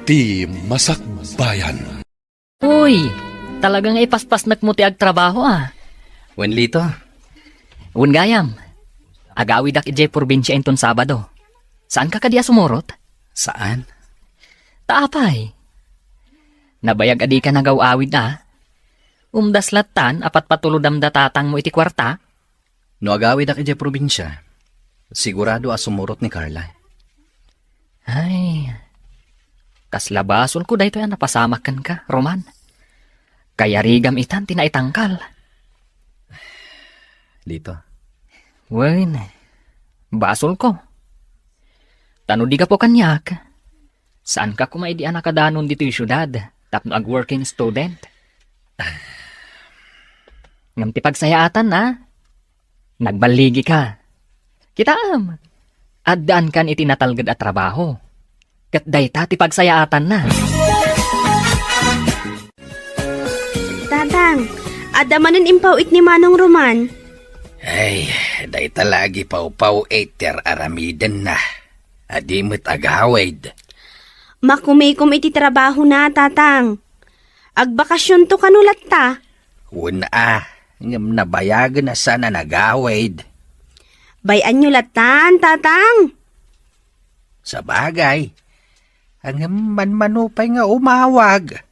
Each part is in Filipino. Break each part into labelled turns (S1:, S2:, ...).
S1: Iti Masakbayan.
S2: Uy, talagang ipaspas nagmuti ag trabaho
S3: Wen Lito,
S2: Un gayam, agawid ak ijay probinsya inton Sabado. Saan ka kadiya sumurot?
S3: saan?
S2: Taapay. Nabayag adi ka nagaw-awid Umdaslatan apat patulodam datatang mo iti kwarta.
S3: No agawid ak iti probinsya, sigurado sumurot ni Carla.
S2: Ay, kaslabasol ko dahito yan napasamakan ka, Roman. Kaya rigam itan tinaitangkal.
S3: Lito,
S2: Wen, basol ko. Tano di ka po kanyak. Saan ka kumaidi nakadanon dito yung syudad? Tapno ag working student. Ngam ti pagsayaatan Nagbaligi ka. Kitaam. Addaan kan iti natalgad at trabaho. Kat dayta ti pagsayaatan na.
S4: Tatang, adamanan impawit ni Manong Roman.
S5: Ay, day talagi pau-pau eter aramiden na. Adimot agawid.
S4: Makumikom iti trabaho na, tatang. Agbakasyon to kanulat ta.
S5: Una ngam nabayagan na sana nagawid.
S4: Bayan nyo latan, tatang.
S5: Sa bagay, ang manmanupay nga umawag.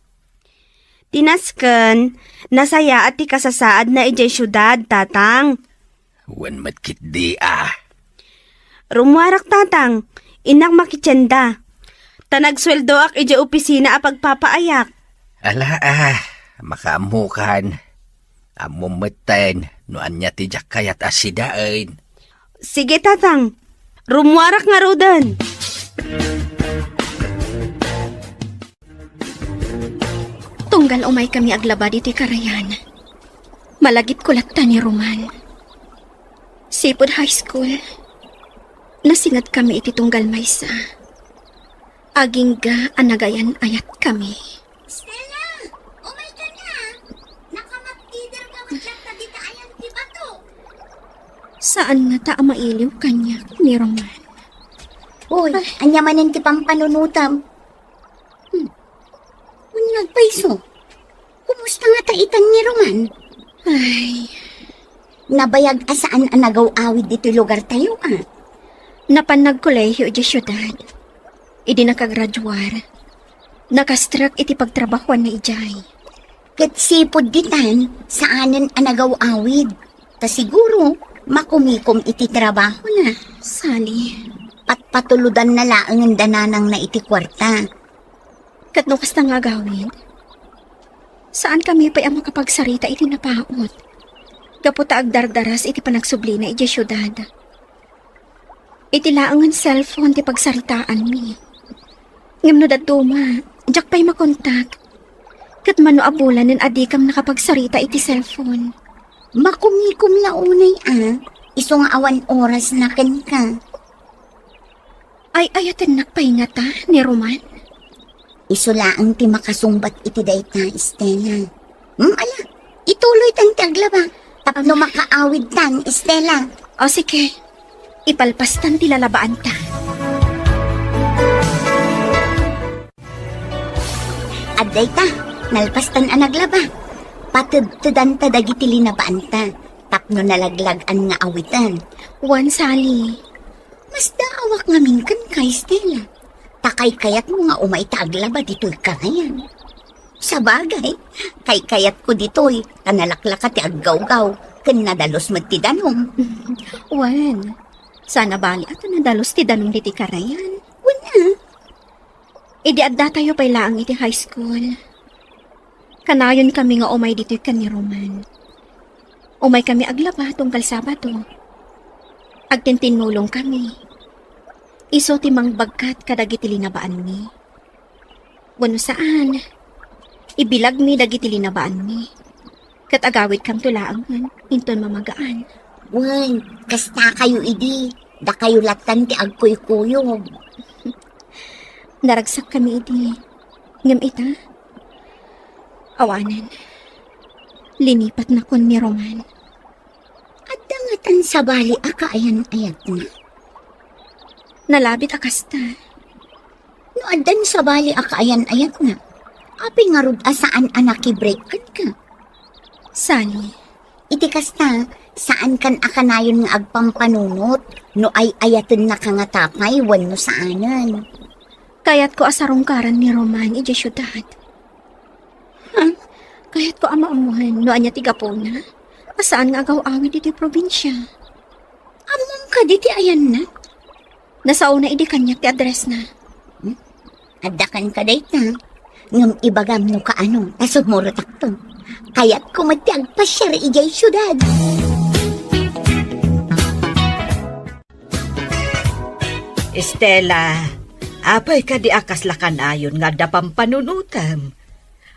S4: Tinasken, nasaya at ti kasasaad na ijay syudad, tatang.
S5: Wan matkit di
S4: Rumwarak, tatang. Inak makitsenda. Tanagsweldo ak ijay opisina a pagpapaayak.
S5: Ala makamukan. Amumeten, no anya ti jakayat asidain.
S4: Sige, tatang. Rumwarak nga rodan.
S6: Tunggal umay kami aglaba dito'y karayan. Malagip ko latta ni Roman. Sipod High School. Nasingat kami iti tunggal maysa. Aging anagayan ayat kami.
S7: Stella! Umay ka na! Nakamagtider ka madyak na di kaayan ti bato.
S6: Saan nga ta mailiw kanya ni Roman?
S7: Uy, anyamanin ti pampanunutam. Unyag paiso. Kumusta nga taitan ni Roman?
S6: Ay,
S7: Nabayag asaan ang nagaw-awid dito lugar tayo
S6: napanag kolehiyo di syudad. Idi nakagraduar. Nakastruck iti pagtrabahuan na ijay.
S7: Kat sipod ditan, saanan ang nagaw-awid. Ta siguro, makumikom iti trabaho na.
S6: Sali,
S7: Patuludan na laang dananang na iti kwarta.
S6: katnukas na nga gawin. Saan kami pa ang makapagsarita iti napaot? Gaputa agdardaras iti panagsubli na iti syudad. Iti laangan cellphone ti pagsaritaan mi. Ngam no daduma, jak pa'y makontak. Kat mano abulan ng adikam nakapagsarita iti cellphone.
S7: Makumikom na unay Iso nga awan oras na ken ka.
S6: Ay ayaten nakpaingata ni Roman.
S7: Iso laang ti makasumbat iti dayta, Estela. Ala, ituloy tan ti aglaba. Tapno makaawid tan, Estela.
S6: O sige, ipalpastan ti lalabaan ta.
S7: At dayta, nalpastan ang naglaba. Patudtudan ta dagiti linabaan ta. Tapno nalaglagan nga awitan.
S6: Wan Sally.
S7: Mas daawak nga minkan ka, Estela. Takay kayat mo nga umay ta aglaba dito'y karayan. Sa bagay, kay kayat ko dito'y kanalaklaka ti aggaw-gaw. Kan nadalos magtidanong.
S6: Wan, sana bali ato nadalos ti danong diti karayan.
S7: Wala.
S6: Idi adda tayo pa'y laang iti high school. Kanayon kami nga umay dito'y kan ni Roman. Umay kami aglaba tungkal Sabado. Agtintinulong kami. Iso ti mang bagkat kadagiti linabaan mi. Wano saan? Ibilag mi dagiti linabaan mi. Kat agawid kam tulaangan, inton mamagaan.
S7: Wan, kasta kayo idi. Da kayo latan ti agkuy-kuyog.
S6: Naragsak kami idi. Ngam ita? Awanan. Linipat na kon ni Roman.
S7: At dangatan sa bali akaayan-ayat na.
S6: Nalabit akasta.
S7: No adan sa bali akaayan-ayat na. Api nga rod asaan anak i-break ka.
S6: Sally,
S7: Iti kasta, saan kan akanayon nga agpampanunot, no ay ayaten na kangatapay, wano saanan.
S6: kaya't ko asarungkaran ni Roman iti syudad. Kaya't ko amaamuhan no anya tiga po na. Asaan nga agaw-awid iti probinsya.
S7: Among ka diti ayan na.
S6: Nasauna iti kanyak ti address na.
S7: Adakan ka dayta. Ngam ibagam no kaano, asumuratak to. Kaya't kumatiag pa siya ijay syudad.
S8: Estela, apay ka di akas lakan ayon nga dapam panunutam.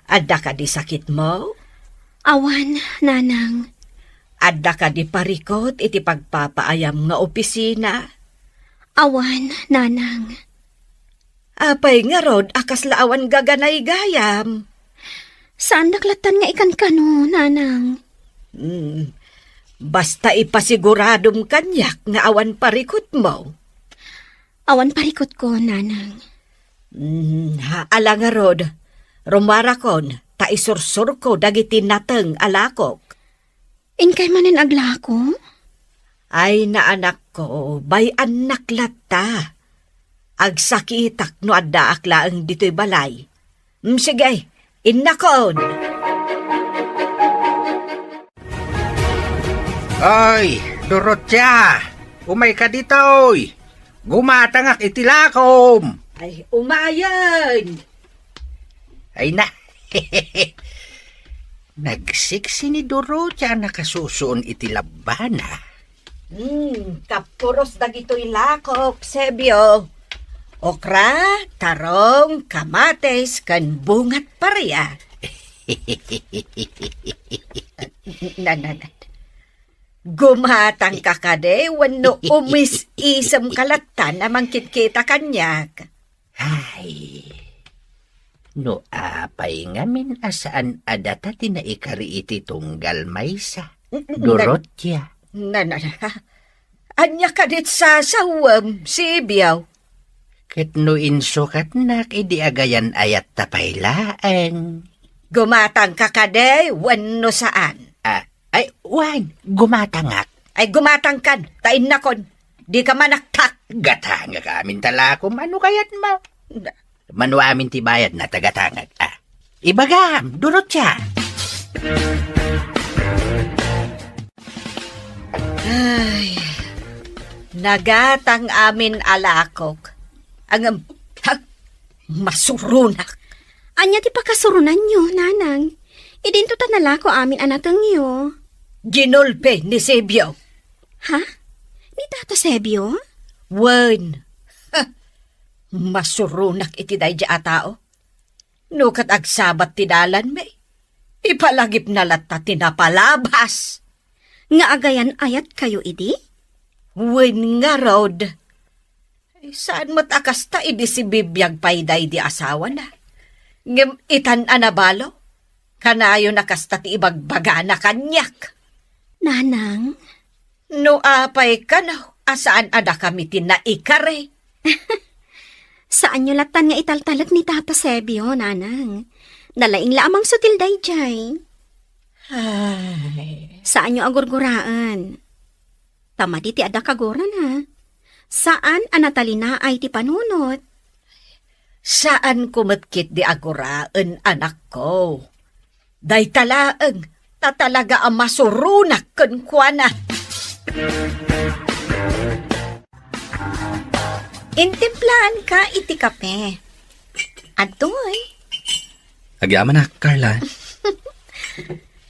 S8: Adda ka di sakit mo?
S6: Awan, nanang.
S8: Adda ka di parikot iti pagpapaayam nga opisina?
S6: Awan, nanang.
S8: Apay nga rod akas laawan gaganay gayam.
S6: Saan naklatan nga ikan kano, nanang?
S8: Basta ipasiguradom kanyak nga awan parikot mo.
S6: Awan parikot ko, nanang.
S8: Haala nga rod, rumarakon, ta isursur ko dagiti nateng alakok.
S6: Inkay manin aglako?
S8: Ay naanak ko, bay anak latta. Agsakitak no adda aklaang dito'y balay. Sige, innakon.
S5: Oy, Dorothea! Umay ka dito, oy! Gumatangak itilakom!
S8: Ay, umayan!
S5: Ay na! Nagsiksi ni Dorothea nakasusuon itilabana.
S8: Kapuros dagito'y lakop, Sebyo. Okra, tarong, kamates, kan bungat pareya. Gumatang ka kade, wano umis-isam kalatan na mangkit-kita kanyak.
S5: Ay, no apay ngamin asaan adata tinaikari iti tunggal maysa. Dorothea.
S8: Anya kadit sa sawam, Sebyo.
S5: Ket no insukat nak idi agayan ayat tapaylaan.
S8: Gumatang ka kade, wano saan.
S5: Ay, wan, gumatangak.
S8: Ay gumatang kan, tain na kon. Di ka manaktak.
S5: Gatanga ka amin talakom, ano kayat mo? Manu amin ti bayad na tagatangag. Ibagam, Dorothea.
S8: Ay, nagatang amin alakok. Ang masurunak.
S6: Anya ti pakasurunan nyo, nanang. Idinto tanala ko amin anatang nyo.
S8: Ginulpe ni Sebyo.
S6: Ha? Ni Tata Sebyo?
S8: Wen. Masurunak iti dayja a tao. Nukat agsabat ti dalan me. Ipalagip na latta tinapalabas.
S6: Nga agayan ayat kayo idi?
S8: Wen nga rod. Saan mo't akas ta idi si bibiyag payday di asawa na. Ngem itan anabalo. Kanayo nakasta ti ibagbaga na kanyak.
S6: Nanang?
S8: No apay ka na, asaan ada kami tinaikare?
S6: Saan nyo latan nga italtalat ni Tata Sebyo, nanang? Nalaing lamang sutil dayjay.
S8: Ay,
S6: Saan nyo agurguraan? Tama di ti ada kagoran ha. Saan anatalina ay ti panunot?
S8: saan kumatkit di aguraan anak ko? Day talaang, tatalaga ang masurunak kun kuana.
S4: Intimplaan ka iti kape. Atoy.
S3: Agyaman na, Carla.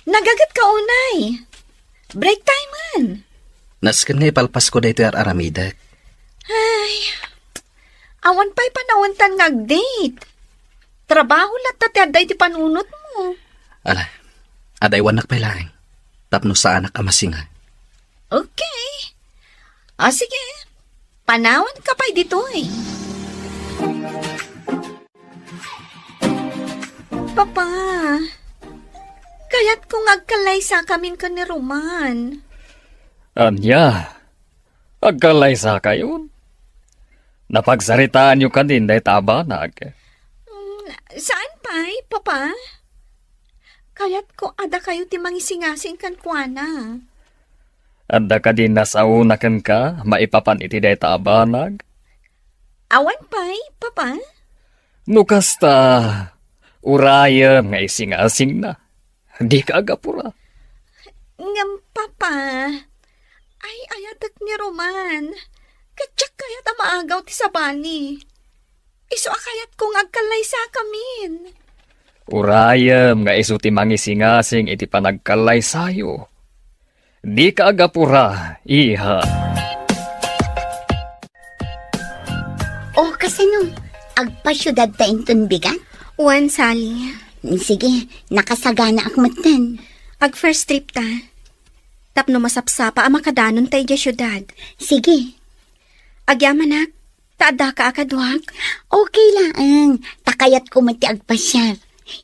S4: Nagagat ka unay. Break time man.
S3: Naskan nga ipalpas ko dito aramida.
S4: Ay, awan pa'y panawantan ngag-date. Trabaho lat tatiaday ti panunot mo.
S3: Ala, aday wanak pa lang. Tapno sa anak amasinga.
S4: Okay. O sige, panawan ka pa'y dito eh. Papa, kaya't kung agkalay sa kamin ka ni Roman.
S2: Anya, agkalay sa kayon. Napagsaritaan nyo kanin day tabanag.
S6: Saan pa'y, papa? Kaya't ko ada kayo ti mangisingasing kan kuana.
S2: Anda ka din nasauna kan ka, maipapan iti day tabanag.
S6: Awan pa'y, papa?
S2: Nukasta, urayam nga isingasing na. Di ka agapura.
S6: Ngam, papa. Ay, ayatak ni Roman. Katsak kayat ang maagaw ti sabani. Iso akayat kong agkalay sa kamin.
S2: Urayam nga iso ti mangisingasing iti panagkalay sayo. Di ka agapura, iha.
S7: O kasano, agpasyudad ta inton bigan?
S6: Wan, Sally.
S7: Sige, nakasagana akmatan.
S6: Ag first trip ta. Tapno masapsapa ang makadanon tayo di syudad.
S7: Sige,
S6: Agyamanak, taada ka akadwag.
S7: okay lang. Takayat ko mati agpasyar.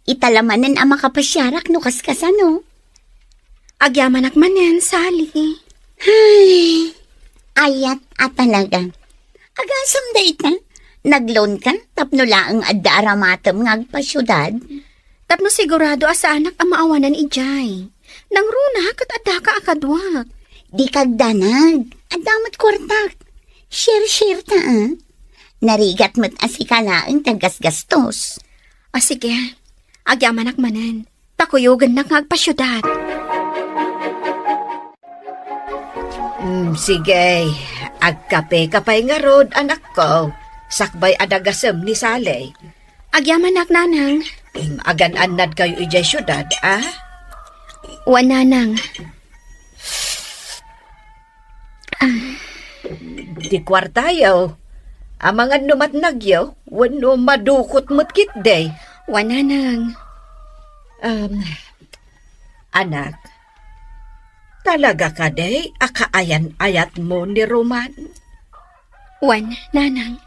S7: Italamanan ang makapasyarak no kaskasano.
S6: Agyamanak manen, Sally.
S7: Ay, ayat at talaga. Agasam da ita. Nagloan ka, tapno laang adara matam ng agpasyudad.
S6: Tapno sigurado asa anak ang maawanan ijay. Nang runa kat ada ka akadwag.
S7: Di kagdanag, adamat kwartak. Share ta, Narigat mo't asikalaang tagas-gastos.
S6: Sige, agyamanak manen. Takuyugan na ngagpasyudad.
S8: Sige, agkape kapay nga rod, anak ko. Sakbay adagasem ni Saleh.
S6: Agyamanak nanang.
S8: Agan-anad kayo ijay syudad, ah?
S6: Wan nanang.
S8: Di kwartayaw. Ang mga numatnagyaw, wano madukot mo't kitday.
S6: Wan nanang.
S8: Anak, talaga ka day, akaayan-ayat mo ni Roman?
S6: Wan nanang.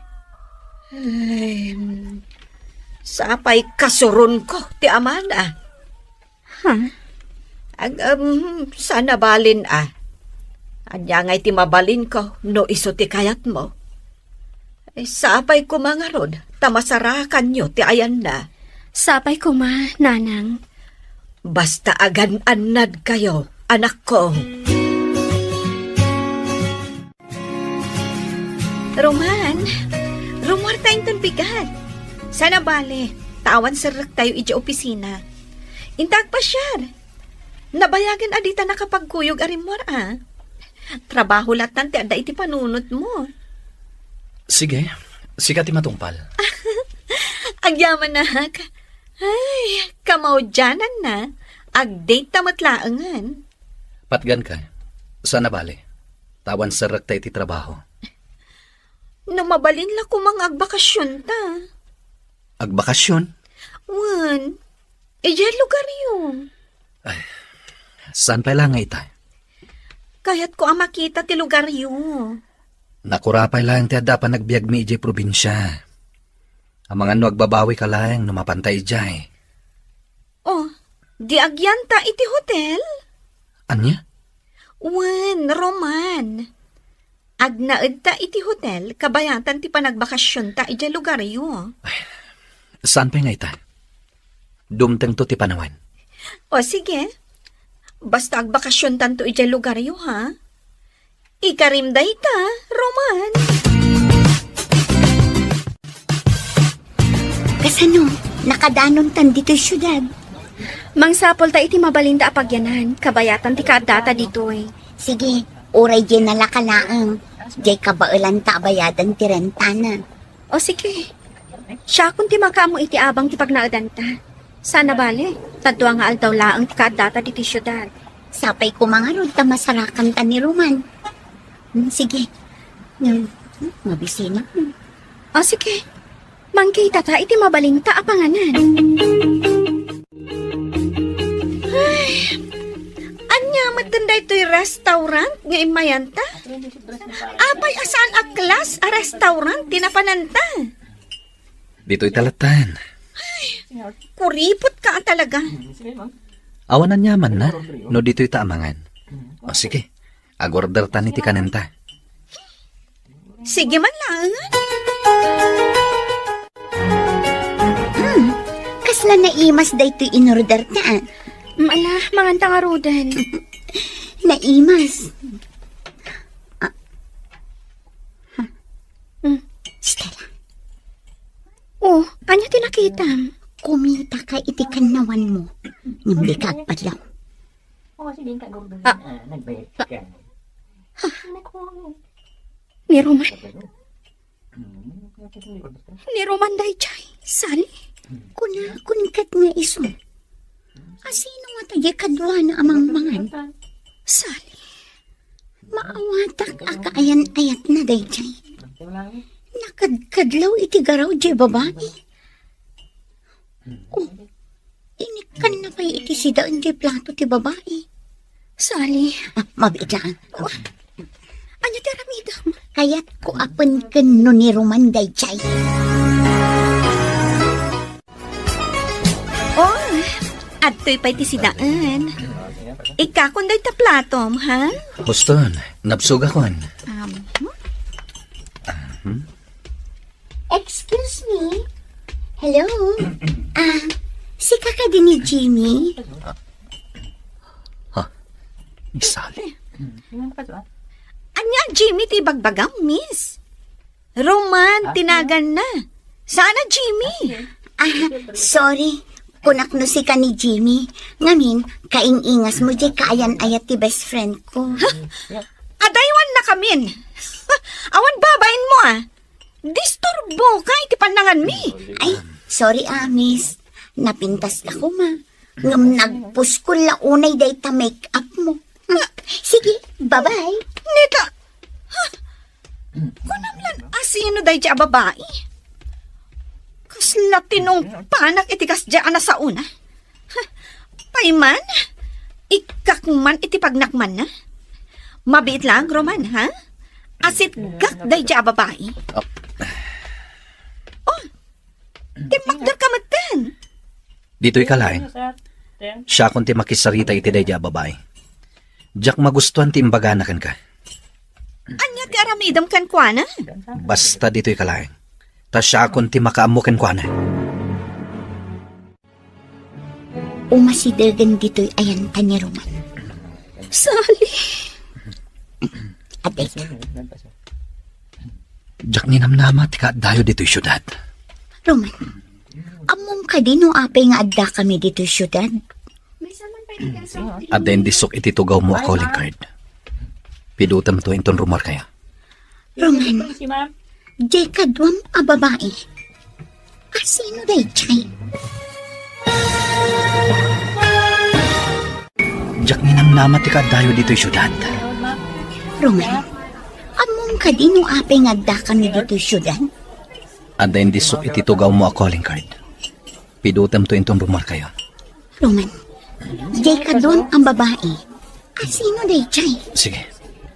S8: Ay, sapay kasuron ko, ti amana.
S6: Ha?
S8: Sana balin Anya nga'y ti mabalin ko, no iso ti kayat mo. Sapay ko mga rod, tamasarakan nyo ti ayan na.
S6: Sapay ko ma, nanang.
S8: Basta agan-anad kayo, anak ko.
S6: Roman, rumor tayong tunbigat. Sana bale, tawan sarak tayo ija opisina. Intag pa siya. Nabayagan adita nakapagkuyog arimor Trabaho latan ti ada iti panunot mo.
S3: Sige, sikat ti matungpal.
S6: Agyaman na ka. Ay, kamaudyanan na. Ag-date tamatlaangan.
S3: Patgan ka. Sana bale. Tawan sarak tayo ti trabaho.
S6: Namabalin la ko mga agbakasyon ta.
S3: Agbakasyon?
S6: Wan, ijay lugar yun.
S3: Saan pa lang nga itay?
S6: Kaya't ko ang makita ti lugar yun.
S3: Nakurapay lang ti ada pa nagbiag mi ijay probinsya. Ang mga nagbabawi ka lang numapantay ijay.
S6: Oh, di agyan ta iti hotel?
S3: Anya?
S6: Wan, Roman. Agnaed ta iti hotel, kabayatan ti panagbakasyon ta ijay lugar yun.
S3: Saan pa nga itay? Dumteng to ti panawan.
S6: O sige, basta agbakasyon tanto ijay lugar yun ha. Ikarimday ta, Roman.
S7: Kasano, nakadanon tan dito'y syudad.
S6: Mangsapol ta iti mabalinda apagyanan, kabayatan ti kadata ditoy.
S7: Sige, oray dyan nalakalaang. Diyay kabailan ta bayadan ti rentana.
S6: O sige, siya kung ti makaamo iti abang ti pagnaadan ta. Sana bale, tadwa nga aldaw laang ti kadata diti syudad.
S7: Sapay ko mga rod ta masarakan ta ni Roman. Sige, mabisina.
S6: O sige, mangkita ta iti mabalinta apanganan. Ay, anya matanda ito'y restaurant nga imayanta? Apay asaan a klas a restaurant tinapananta?
S3: Dito'y talatan.
S6: Kuripot ka talaga.
S3: Awanan yaman na, no dito'y taamangan. O sige, agorder ta ni ti kanenta.
S6: Sige man lang.
S7: Kasla naimas da ito inorder ta.
S6: Ala, manganta nga rodan.
S7: Naimas. Stella,
S6: Oh, anya tinakitam?
S7: kumita ka iti kanawan mo. Ngimdi ka agpadlaw.
S6: Ni Roman. Ni Roman day chay. Sali.
S7: Kunkat nga iso. Asino nga tayo kadwa na amang mangan?
S6: Sali.
S7: Maawatak akaayan-ayat na dayjay. Nakadkadlaw iti garaw di babae. Oh, inikan na kay iti sidaan di plato ti babae.
S6: Sali.
S7: Mabit lang.
S6: Anya tiramidam?
S7: Kaya't ko apan kano ni Roman dayjay.
S4: Oh, adto'y pa'y tisidaan. Ikakunday ta platom, ha?
S3: Huston, nabsug akon.
S7: Excuse me? Hello? Si kaka din ni Jimmy?
S3: Isali.
S4: Anya, Jimmy, ti bagbagam, miss. Roman, tinagan na. Sana, Jimmy.
S7: Sorry. Kunak no si ka ni Jimmy. Ngamin, kaing-ingas mo di kaayan-ayat ti best friend ko.
S4: Adaywan na kamin. Awan babain mo, ah. Disturbo ka, iti panangan mi.
S7: Ay, sorry miss. Napintas ako ngam nagpus ko launay day ta make-up mo. Sige, bye-bye.
S4: Nita. Kunamlan, asino day di babae? Kasla tinong panak itikas dyan na sa una. Payman, ikakman iti pagnakman na. Mabit lang, Roman, ha? Asit gak day dyan babae. Oh, timakdar ka matan.
S3: Dito'y kalain. Siya kung ti makisarita iti dayja babae. Diyak magustuhan ti imbaganakan ka.
S4: Anya ti aramidam kan kwa na?
S3: Basta dito'y kalain. Ta siya kung ti makaamukan kwa na.
S7: Umasidergan dito'y ayan ta ni Roman.
S6: Sali.
S7: At ito,
S3: Diyak ninamnama ti kaadayo dito'y syudad.
S7: Roman, among ka din o apay nga adda kami dito'y syudad.
S3: At then disok iti tugaw mo a calling card. Pidutam to inton rumor kaya.
S7: Roman, di kadwam a babae. Asino day chay?
S3: Diyak ninamnama ti kaadayo dito'y syudad.
S7: Roman, among ka din o apay nga adda kami dito'y syudad.
S3: At then disok iti tugaw mo a calling card. Pidutam to inton rumor kayo.
S7: Roman, di kadwam ang babae. Asino day chay?
S3: Sige,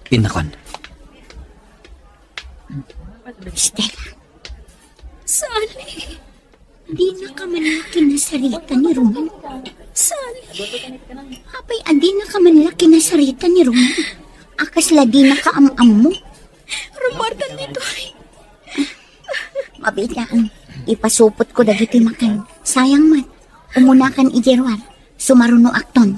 S3: inakon.
S7: Stella,
S6: Sali.
S7: di na ka manlaki na sarita ni Roman.
S6: Sali.
S7: Apay, di na ka manlaki na sarita ni Roman. Akasla di na kaam-am mo.
S6: Rumardan nito ay.
S7: Mabitaan, ipasupot ko dagiti makan. Sayang man, umunakan ijerwar. Sumaruno akton.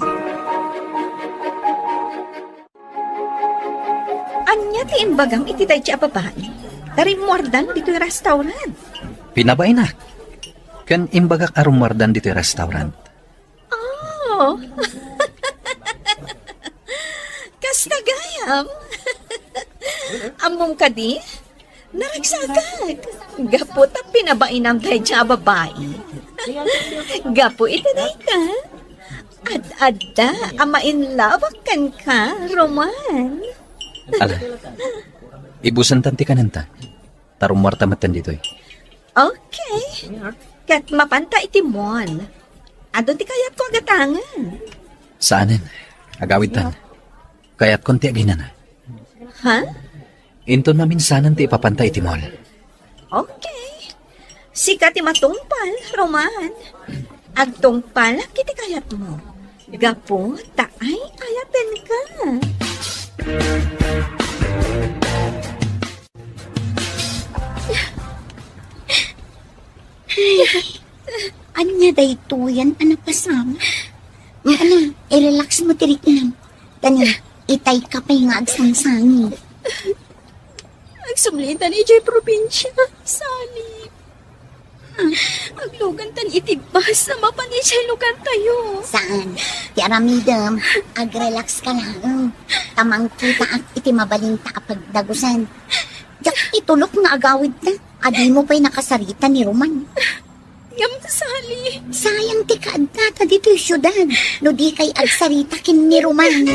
S4: Anya ti imbagang iti day siya babae. Dari mordan dito yung restaurant.
S3: Pinabay na. Kan imbagak arumardan dito'y restaurant.
S4: Oh. Kasta gayam. Among ka di? Naragsagag. Gapo ta pinabainam day siya babae. Gapo iti day ka. Ad-adda, amain lawakan ka, Roman.
S3: Ala, ibusan tanti ka nanta. Tarumarta matan dito'y.
S4: Okay. Kat mapanta iti mon. Adon ti kayat ko agatangan.
S3: Saanin? Agawid tan. Kaya't konti aginan na.
S4: Ha?
S3: Inton maminsanan ti ipapantay ti mall.
S4: Okay. Sika ti matungpal, Roman. Agtungpal kiti kayat mo. Gapo, taay ayaten ka.
S7: Anya daytoyan, pasama. I-relax mo tirik lang. Tani, itay ka pa nga agsansangi.
S6: Agsumlitan ijay probinsya. Sali. Aglugan tan itibas sa mapanijay lugar tayo.
S7: Saan? Ti aramidam, ag-relax ka lang. Tamang kita at iti mabalinta pagdagusan. Yak itulok nga agawid na. Adi mo pa'y nakasarita ni Roman.
S6: Ngam sali.
S7: Sayang ti kaadata dito yung syudad. No di kay agsarita kin ni Roman.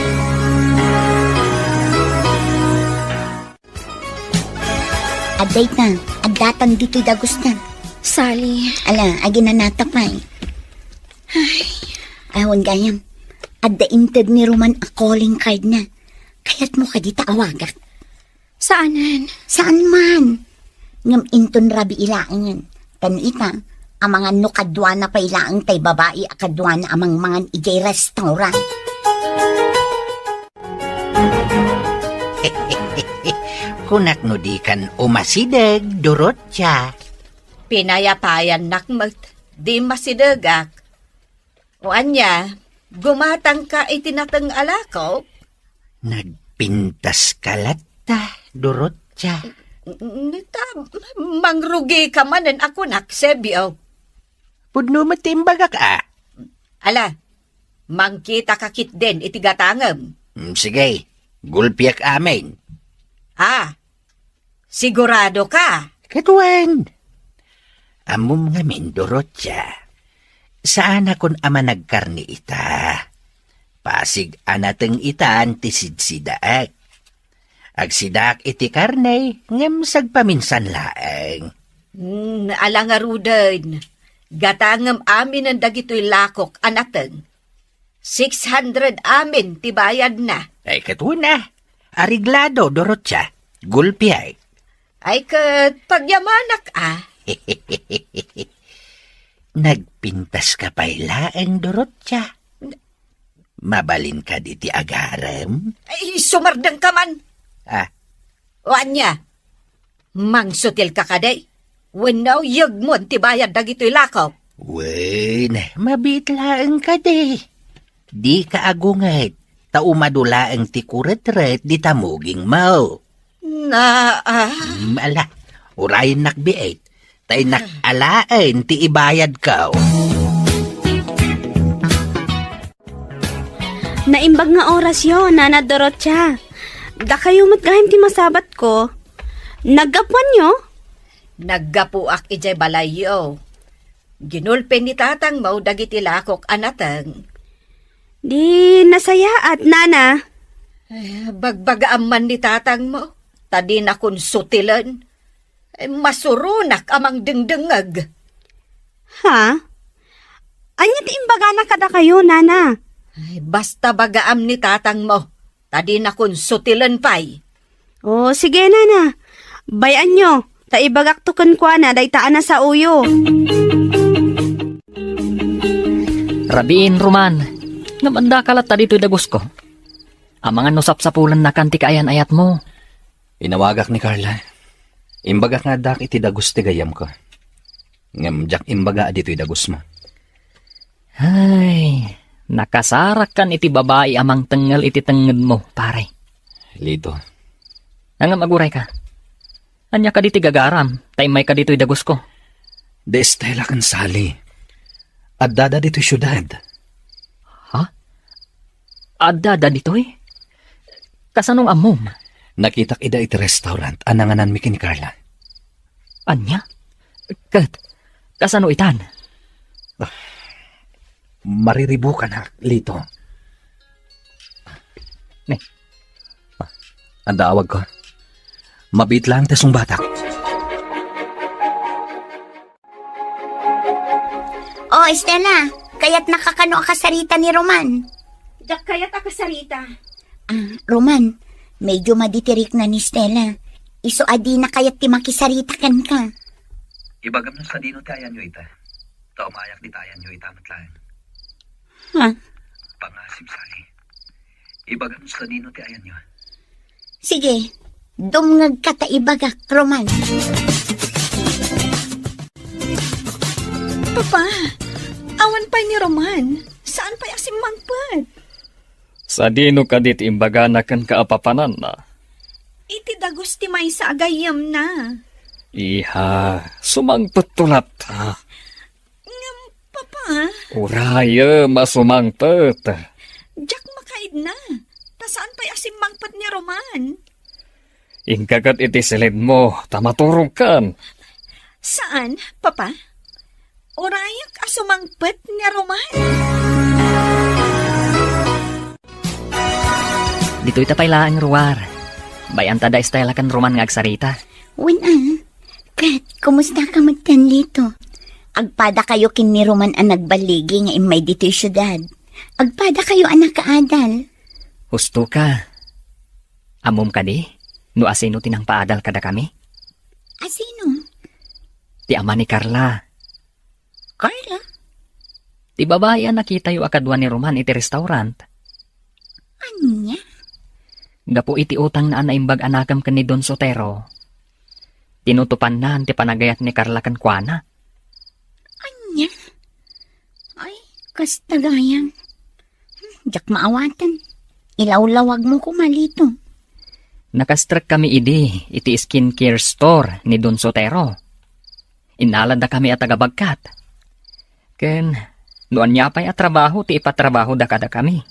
S7: Aday na, adatan dito'y dagustan.
S6: Sali.
S7: Ala, aginanata pa eh. Ahon gayam, addainted ni Roman a calling card na. Kaya't mo ka di taawagak.
S6: Saanan?
S7: Saan man? Ngam inton rabi ilaangan. Tanita, ang mga nukadwana pa ilaang tay babae akadwana amang mga ijay restaurant.
S5: Kunak no di kan umasidag, durot siya.
S8: Pinayapayan nakmat, di masidagak. O anya, gumatang ka itinatang alakaw.
S5: Nagpintas kalata, durot siya.
S8: Nita, mangrugi ka manan ako naksebyo.
S5: Pudno matimbagak
S8: Ala, mangkita kakit din itigatangam.
S5: Sige, gulpiak amin.
S8: Sigurado ka?
S5: Katuan. Amom nga mindurot siya. Saan akon ama nagkarni ita? Pasig anateng itaan tisidsidaak. Agsidak iti karne, ngem sagpaminsan laeng.
S8: Ala nga rudan. Gatangam amin ang dagito'y lakok anateng. 600 amin tibayad na.
S5: Ay katuna. Ariglado, durot siya. Gulpiay.
S8: Ay kat pagyamanak
S5: Nagpintas ka pa'y laeng, durot siya. Mabalin ka diti agarem?
S8: Ay, sumardang ka man. O anya, mangsutil ka kaday. Wanaw yagmon tibayad dagito'y lakaw.
S5: Wen, mabitlaeng ka de. Di ka agungay. Taumadulaeng ti kuret-ret di tamuging mau. Ala, urayin nakbiit. Tay nakalain ti ibayad ka.
S9: Naimbag nga oras yun, Nana Dorotya. Da kayo matgahim ti masabat ko. Naggapuan nyo?
S8: Naggapuak ijay balayo. Ginulpen ni tatang mau dagiti lakok anatang.
S9: Di nasaya at Nana.
S8: Bagbagaam man ni tatang mo. Tadi na kun sutilan. Masurunak amang dengdengag.
S9: Ha? Anya ti imbaga na kada kayo, Nana?
S8: Basta bagaam ni tatang mo. Tadi na kun sutilan pay.
S9: O, sige, Nana. Bayan nyo. Taibagak tukan kwa na, daytaan na sa uyo.
S2: Rabiin, Roman. Namanda kalat dito'y dagos ko. Ang mga nusap sa pulan na kanti kaayan ayat mo.
S3: Inawagak ni Carla. Imbaga nga dak iti dagos ti gayam ko. Ngam jak imbaga dito'y dagos mo.
S2: Ay, nakasarak kan iti babae amang tengal iti tenged mo, pare.
S3: Lito.
S2: Nangam aguray ka. Anya ka diti gagaram, tay may ka dito'y dagos ko.
S3: De Estela kan sali. Addada dito'y syudad.
S2: Ha? Addada dito'y? Kasanong amom?
S3: Nakitak ida iti restaurant, ananganan mi kini Carla.
S2: Anya? Kasano itan?
S3: Mariribukan ha, Lito. Ang daawag ko. Mabit lang tesong batak.
S7: Oh, Estela, kaya't nakakano akasarita ni Roman.
S6: Dak kaya't akasarita.
S7: Roman, medyo maditirik na ni Stella. Iso adi na kaya't ti makisarita kan ka.
S3: Ibagam na sa dino ti ayan nyo ita. Taumayak di tayan nyo ita matlayan.
S7: Ha?
S3: Pangasip sali. Ibagam na sa dino ti ayan nyo.
S7: Sige, dumngag ka ta ibagak, Roman.
S4: Papa, awan pa ni Roman. Saan pa asim mangpad?
S2: Sa dino ka dit imbaga na kan kaapapanan na.
S4: Iti dagos ti may sa agayam na.
S2: Iha, sumangpet tulat ha.
S4: Ngam, Papa,
S2: Uraya, masumangpet.
S4: Jack makaid na. Saan pa asim mangpad ni Roman?
S2: Ingkagat iti silid mo, tamaturong kan.
S4: Saan, Papa? Urayak asumangpad ni Roman.
S2: Dito itapay laang ruwar. Bayan tada Estela kan Roman nga agsarita.
S7: Win Kat, kumusta ka magtanlito? Agpada kayo kin ni Roman ang nagbaligi nga imay dito'y syudad. Agpada kayo anak kaadal.
S2: Husto ka. Amom ka di? No asino tinang paadal kada kami?
S7: Asino?
S2: Ti ama ni Carla.
S7: Carla?
S2: Ti babae ang nakita yu akadwa ni Roman iti restaurant.
S7: Anya?
S2: Gapo iti utang na anaimbag anakam kan ni Don Sotero. Tinutupan na ti panagayat ni Carla kan kuana.
S7: Anya? Ay, kastagayang. Jak maawatan. Ilawlawag mo ko malito.
S2: Nakastrek kami iti skincare store ni Don Sotero. Inalad na kami at tagabagkat. Ken, noan niya pa'y atrabaho ti ipatrabaho da kada kami.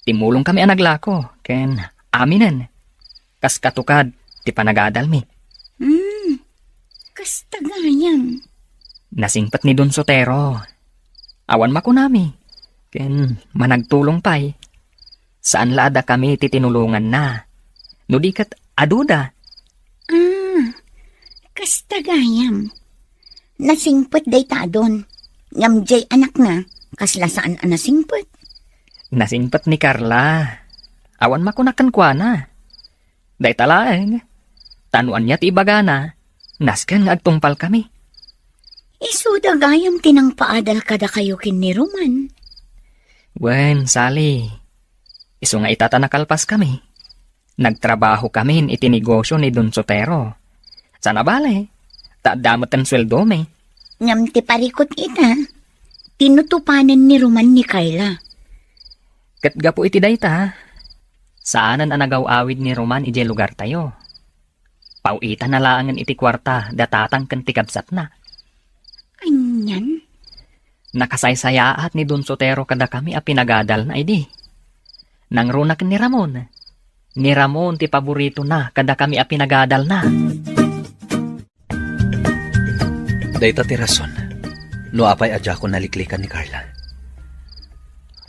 S2: Timulong kami anaglako, ken aminen. Kas katukad ti panagadal mi.
S7: Kastagayang.
S2: Nasingpat ni Don Sotero. Awan makunami. Ken managtulong pa'y. Saan laada kami titinulungan na. No di kat aduda.
S7: Kastagayam. Nasingpot day ta doon. Ngamjay anak na. Kasla saan ang nasingpot?
S2: Nasingpat ni Carla. Awan makunakan kwa na. Day talaeng. Tanuan niya ti ibaga na. Naskan nga agtungpal kami.
S7: Isudagayam tinang paadal kada kayo kin ni Roman.
S2: Wen, Sally. Iso nga itata nakalpas kami. Nagtrabaho kami iti negosyo ni Don Sotero. Sana bale, taadamot ang sweldo me.
S7: Ngam ti parikot ita. Tinutupanan ni Roman ni Carla.
S2: Katga po iti dayta. Saanan ang nagaw-awid ni Roman iti lugar tayo. Pauita na laangan iti kwarta datatang kan tikabsat na.
S7: Anyan?
S2: Nakasaysayaat ni Don Sotero kada kami a pinagadal na idi. Nangrunak ni Ramon. Ni Ramon ti paborito na kada kami a pinagadal na.
S3: Dayta ti rason. No apay adya ko naliklikan ni Carla.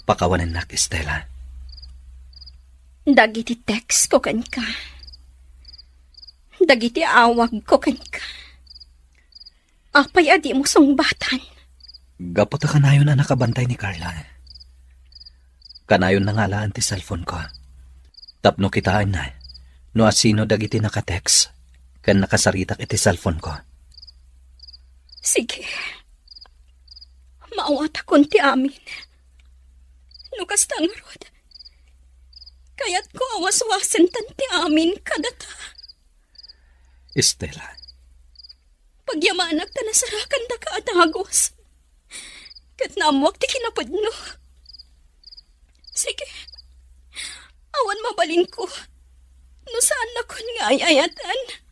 S3: Pakawanan nak Estela.
S6: Dagiti text ko kan ka. Dagiti awag ko kan ka. Apay adi mo sungbatan.
S3: Gapot ka kanayon na nakabantay ni Carla. Kanayon na nga laan ti cellphone ko. Tapno kitaan na. No asino dagiti nakatext. Kan nakasaritak iti cellphone ko.
S6: Sige. Maawat akong ti amin. Nukas tangrod. Kaya't ko awas-wasan tan ti amin kadata.
S3: Estela.
S6: Pagyamanak ta nasarakan da ka atagos. Kat namuak ti kinapudno. Sige. Awan mabalin ko. No saan na kun nga ayayatan.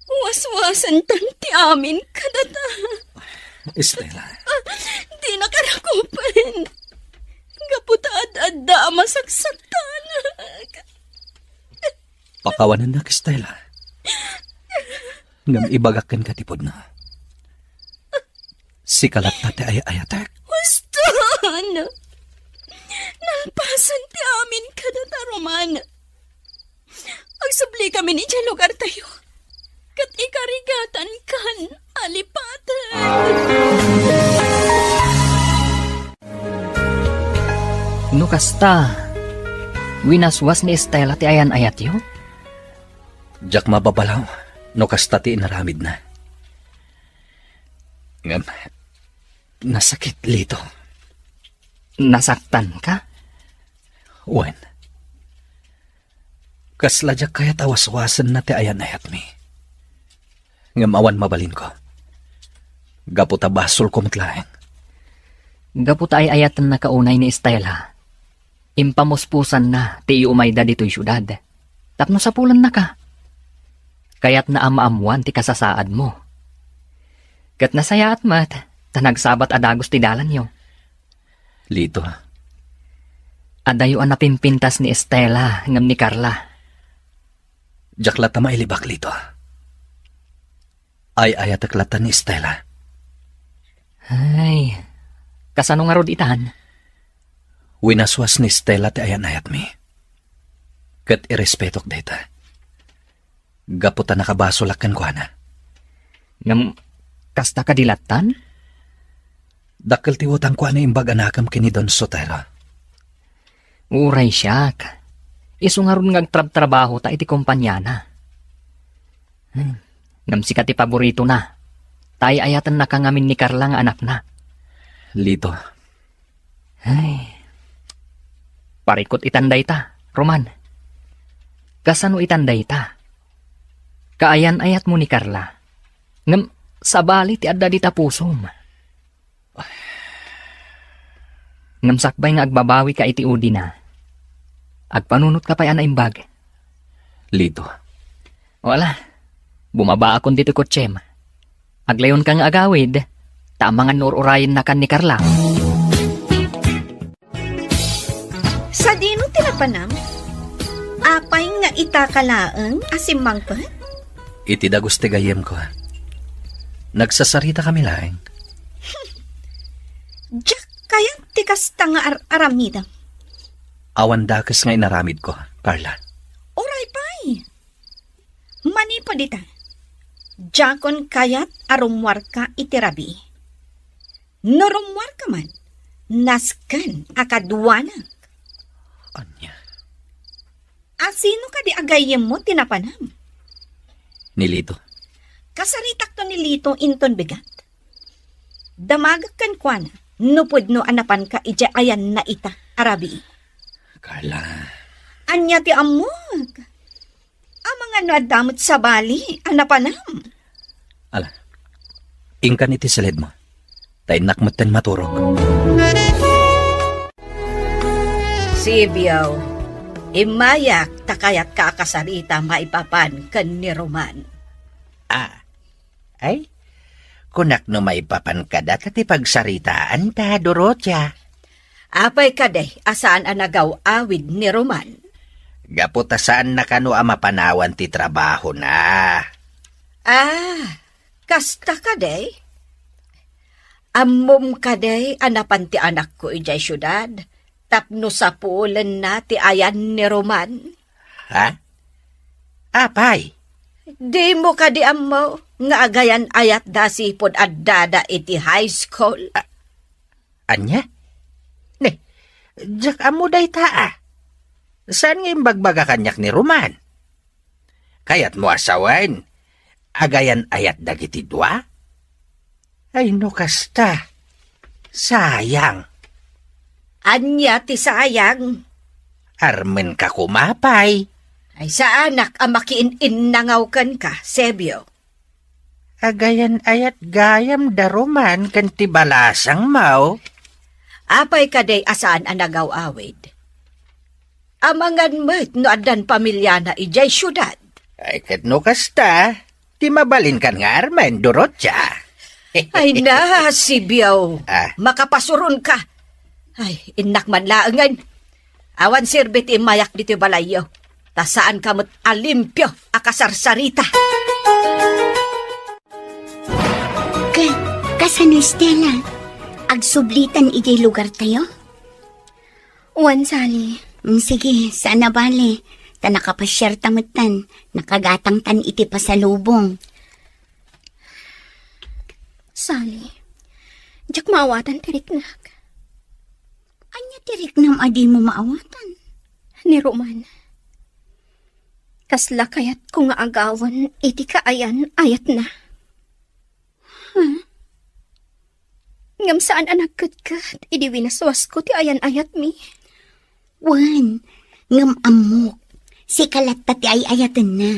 S6: Was-wasan tan ti amin kadata.
S3: Estela.
S6: Di na karakupan. Gaputaad-adda masaksaktan.
S3: Pakawanan na Estela. Ngam ibagakan ka tipod na. Si kalat na ti ayayatek.
S6: Wastan! Nalpasan ti amin kadata Roman. Agsubli kami ni dyan lugar tayo. Kat ikarigatan kan alipatan.
S2: Nukasta. Winaswas ni Estela ti ayan ayat yo?
S3: Diyak mababalaw. No kasta ti inaramid na. Ngam. Nasakit lito.
S2: Nasaktan ka?
S3: Wen. Kasla diyak kaya tawas-wasan na ti ayan ayat mi. Ngam awan mabalin ko. Gaputa basol ko matlaeng.
S2: Gaputa ay ayatan na kaunay ni Estela. Impamuspusan na ti umayda dito'y syudad. Tapno sa pulan na ka. Kaya't na amaamuan ti kasasaad mo. Kat nasaya at mat, tanagsabat adagos ti dalan yo.
S3: Lito,
S2: Adayo ang napimpintas ni Estela ngam ni Carla.
S3: jaklat na mailibak lito. Ay ayataklatan ni Stella.
S2: Ay, kasano nga rod itan?
S3: Winaswas ni Stella ti ayan-ayat mi. Kat irespetok data. Gaputa nakabasolakan ko na.
S2: Ngam, kasta kadilatan?
S3: Dakil tiwutang ko na imbag anakam kini Don Sotero.
S2: Uray siyak. Isu nga ron ngagtrab-trabaho ta iti kumpanyana. Ngam sikat ti paborito na. Tay ayatan na kangamin ni Carla nga anak na.
S3: Lito,
S2: Ay, parikot itanday ta, Roman. Kasano itanday ta? Kaayan ayat mo ni Carla. Ngam, sabali ti adda di ta pusom. Ngam sakbay nga agbabawi ka iti udi na. Agpanunot ka pa yan na imbag.
S3: Lito.
S2: Wala, bumaba akong dito kotsem. Aglayon kang agawid, tamangan nururayin na kan ni Carla.
S4: Sa dino tinapanam? Apay nga itakalaang asimang pa?
S3: Iti dagos ti gayem ko. Nagsasarita kami laeng.
S4: Diyak kaya tikasta nga aramida.
S3: Awan dakas nga inaramid ko, Carla.
S4: Oray pay. Mani pa dita. Jakon kayat arumwar ka itirabi. Norumwar ka man, naskan akadwanak.
S3: Anya?
S4: Asino ka di agayem mo tinapanam?
S3: Nilito.
S4: Kasaritak to ni Lito inton bigat. Damagak kan kwana, nupod no anapan ka ija ayan na ita, arabi.
S3: Carla.
S4: Anya ti amog. Amang ano adamot sa bali, anapanam.
S3: Ala, ingkan iti salid mo. Tainak maten maturog.
S8: Sibiyaw, imayak takayat ka kasarita maipapan kan ni Roman.
S5: Ay, kunak no maipapan ka dati pagsaritaan ta, Dorotia.
S8: Apay kaday, asaan anagaw awid ni Roman?
S5: Gaputa saan na kano mapanawan ti trabaho na.
S8: Kasta kaday? Ammom kaday anapan ti anak ko ijay syudad, tapno sa puulan na ti ayan ni Roman.
S5: Ha? Apay?
S8: Di mo ka di ammo, nga agayan ayat da sipod addada iti high school.
S5: Anya? Ne, jak amo day taa. Saan nga imbagbaga kanyak ni Roman? Kayat mo asawan, agayan ayat dagiti dua? Ay no kasta, sayang.
S8: Anya ti sayang.
S5: Armen ka kumapay.
S8: Ay sa anak ang makiin-innangawkan ka, Sebio.
S5: Agayan ayat gayam da Roman kan ti balasang mau.
S8: Apay kaday asaan anagaw awid. Amangan met no adan pamilya na ijay syudad.
S5: Ay kat no kasta, ti mabalin kan nga Armen, Dorotia.
S8: Ay na, Sibiyaw. Makapasuron ka. Ay, inak man laangan. Awan sirbit imayak dito balayo. Tasaan kamot alimpyo akasarsarita.
S7: Kasano Stella? Agsublitan ijay lugar tayo?
S6: Wan, Sally.
S7: Sige, sana bale. Ta nakapasyar tamutan. Nakagatang tan iti pasalubong.
S6: Sally, diyak maawatan tiriknak.
S7: Anya tiriknam adi mo maawatan?
S6: Ni Roman. Kasla kayat kung nga agawan, iti kaayan ayat na. Ngam saan anak kat, idi winaswas ko ti ayan ayat mi.
S7: Wan, ngam amok. Si kalat ti ay ayatan na.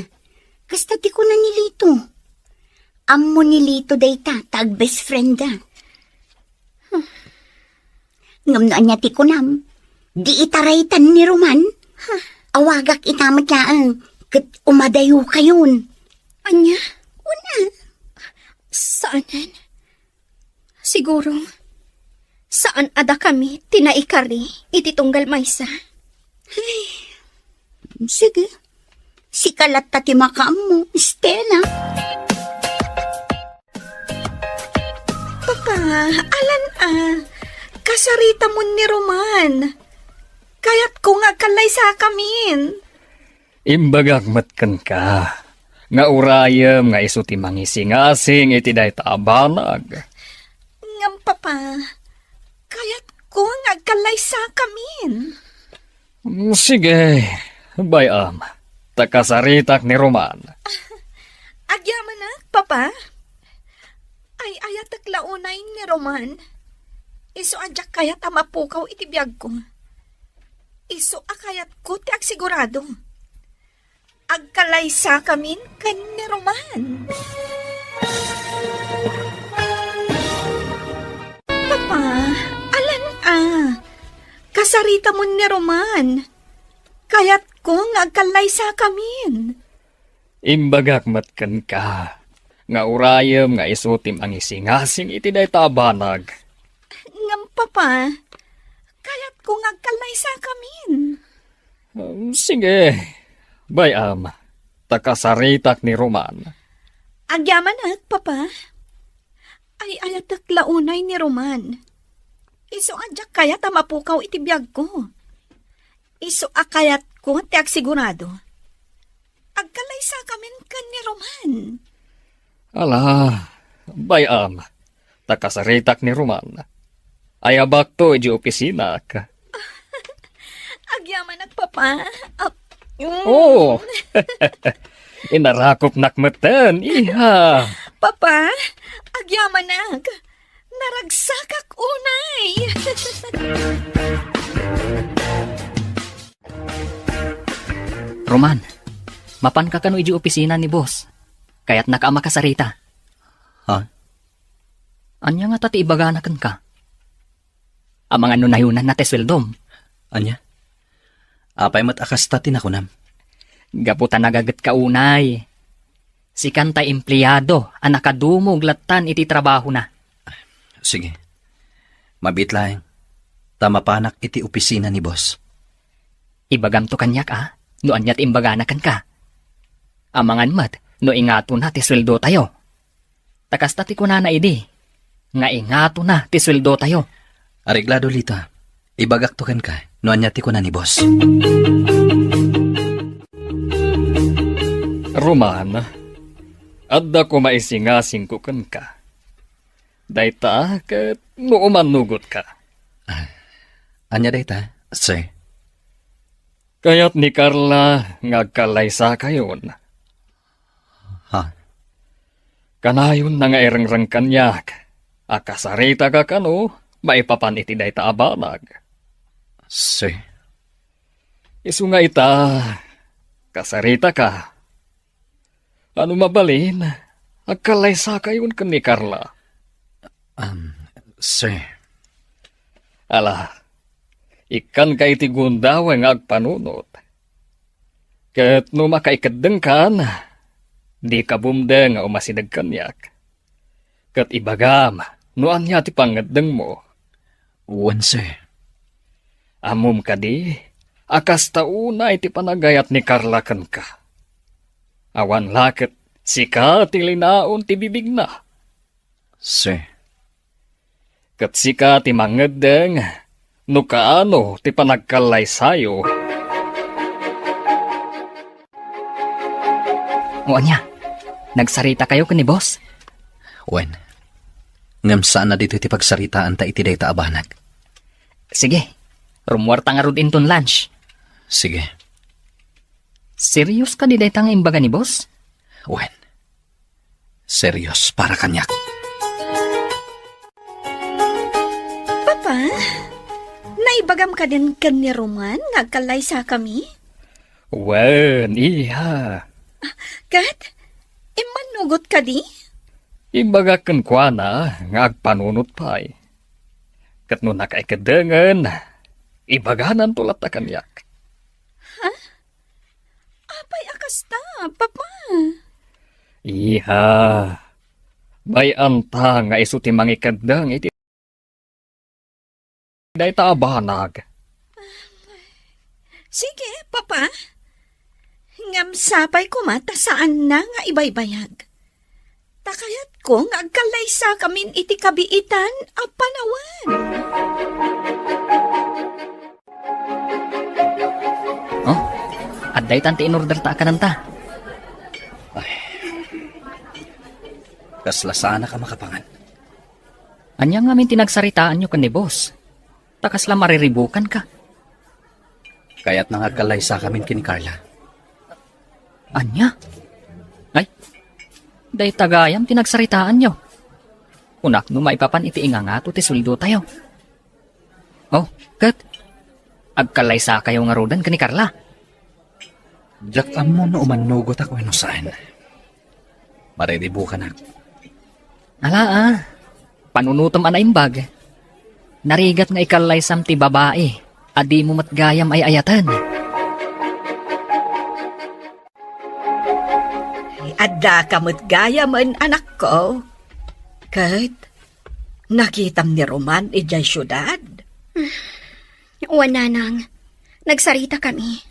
S7: Kasta ti ko na nilito. Ammo ni Lito dayta, tag best friend da. Ngam na niya ti kunam. Di itaraytan ni Roman. Awagak itamat yaang. Kat umadayo kayon.
S6: Anya?
S7: Una.
S6: Saanan? Siguro, saan ada kami tinaikari iti tunggal maysa?
S7: Sige. Si kalat tati makaam mo, Stella.
S4: Papa, alan kasarita mo ni Roman. Kaya't ko nga kalay sa kamin.
S2: Imbagak matkan ka. Nga urayam nga iso ti mangisingasing iti day taabanag.
S4: Ngam, Papa, kaya't ko nga kalay sa kamin.
S2: Sige, bayam. Takasaritak ni Roman.
S4: Agyaman na, Papa. Ay ayatak launay ni Roman. Iso adyak kayat amapukaw iti biyag ko. Iso akayat ko ti agsigurado. Agkalaysa kamin kan ni Roman. Papa, alan kasarita mo ni Roman. Kaya't ko nga agkalaysa kamin.
S2: Imbagak matkan ka. Nga urayam nga isutim ang isingasing iti day tabanag.
S4: Ngam, Papa, kaya't ko nga agkalaysa kamin.
S2: Sige, bayam. Takasaritak ni Roman.
S4: Agyaman na, Papa. Ay ayatak launay ni Roman. Iso adyak kayat amapukaw iti biyag ko. Iso akayat ko ti agsigurado. Agkalaysa kamin kan ni Roman.
S2: Ala, bayam. Takasaritak ni Roman. Ayabak to iji opisina ka.
S4: Agyaman Papa.
S2: Oh, inarakop nakmatan, iha.
S4: Papa, agyaman naragsakak unay.
S2: Roman, mapan ka kano iji opisina ni boss. Kaya't nakaama ka sarita.
S3: Ha?
S2: Anya nga tati ibaganakan ka. Amang ano nayunan na tesweldom.
S3: Anya? Apay mat akastatin ako nam.
S2: Gaputan nagagat ka unay. Si kantay empleyado, ang nakadumog latan iti trabaho na.
S3: Sige. Mabit lang. Tama panak iti opisina ni boss.
S2: Ibagam to kanyak no anyat imbaganakan ka. Amangan mat, no ingato na ti sweldo tayo. Takasta ti kunana idi. Nga ingato na ti sweldo tayo.
S3: Areglado lita. Ibagak to kan ka. No anyat ti kunan ni boss.
S2: Roman, adda ko maisingasing ko kan ka. Dayta ket no umanugot ka.
S3: Anya dayta, sir.
S2: Kaya't ni Carla ngagkalaysa kayon.
S3: Ha?
S2: Kanayon na nga irangrang kanyak. Akasarita ka kano, maipapan iti dayta abanag.
S3: Sir.
S2: Isu nga ita, kasarita ka. Ano mabalin? Agkalaysa kayon kan ni Carla.
S3: Sir.
S2: Ala, ikan ka iti gundaw nga agpanunot. Ket no makaikadeng kan, di ka bumdeng nga umasidag kanyak. Ket ibagam, no anya ti pangadeng mo.
S3: Wan, sir.
S2: Amom ka di, akas tauna iti panagayat ni Carla kan ka. Awan laket, sika ti linaon ti bibig na.
S3: Sir.
S2: Ket sika ti mangadeng, no kaano ti panagkalay sayo. O anya, nagsarita kayo ni boss?
S3: Wen. Ngam saan na dito ti pagsaritaan ta iti dayta abanag.
S2: Sige, rumwarta nga rod inton lunch.
S3: Sige.
S2: Serious ka di dayta nga imbaga ni boss?
S3: Wen. Serious para kanyak.
S4: Papa, naibagam ka din kan ni Roman ngagkalaysa kami?
S2: Wen, iha.
S4: Kat, imanugot ka di?
S2: Ibaga ken kuana nga agpanunot pay. Kat no nakaikadengen, ibaganan tulat ta kanyak.
S4: Apay akasta, Papa.
S2: Iha, bay anta nga isu ti mangikadeng iti day taabanag.
S4: Sige, Papa. Ngam sapay ko mata saan na nga ibaybayag. Takayat ko nga agkalaysa kamin iti kabiitan a panawan.
S2: Oh, adday tanti in-order ta kananta.
S3: Kasla sana ka makapangan.
S2: Anya nga min tinagsaritaan nyo kan ni boss. Takasla mariribukan ka.
S3: Kaya't nangagkalay sa kamin kini Carla.
S2: Anya? Ay, day tagayam tinagsaritaan nyo. Unak no maipapan iti ingangato ti suldo tayo. Oh, kat. Agkalay sa kayo nga rodan ka ni Carla.
S3: Jack amo no umanugot ako saan. Mariribukan na.
S2: Ala panunutom anaimbag. Narigat nga ikalay sam ti babae. Adi mo matgayam ay ayatan.
S8: Adda kamot gaya man anak ko. Kat, nakitam ni Roman ijay syudad.
S6: Wala nang. Nagsarita kami.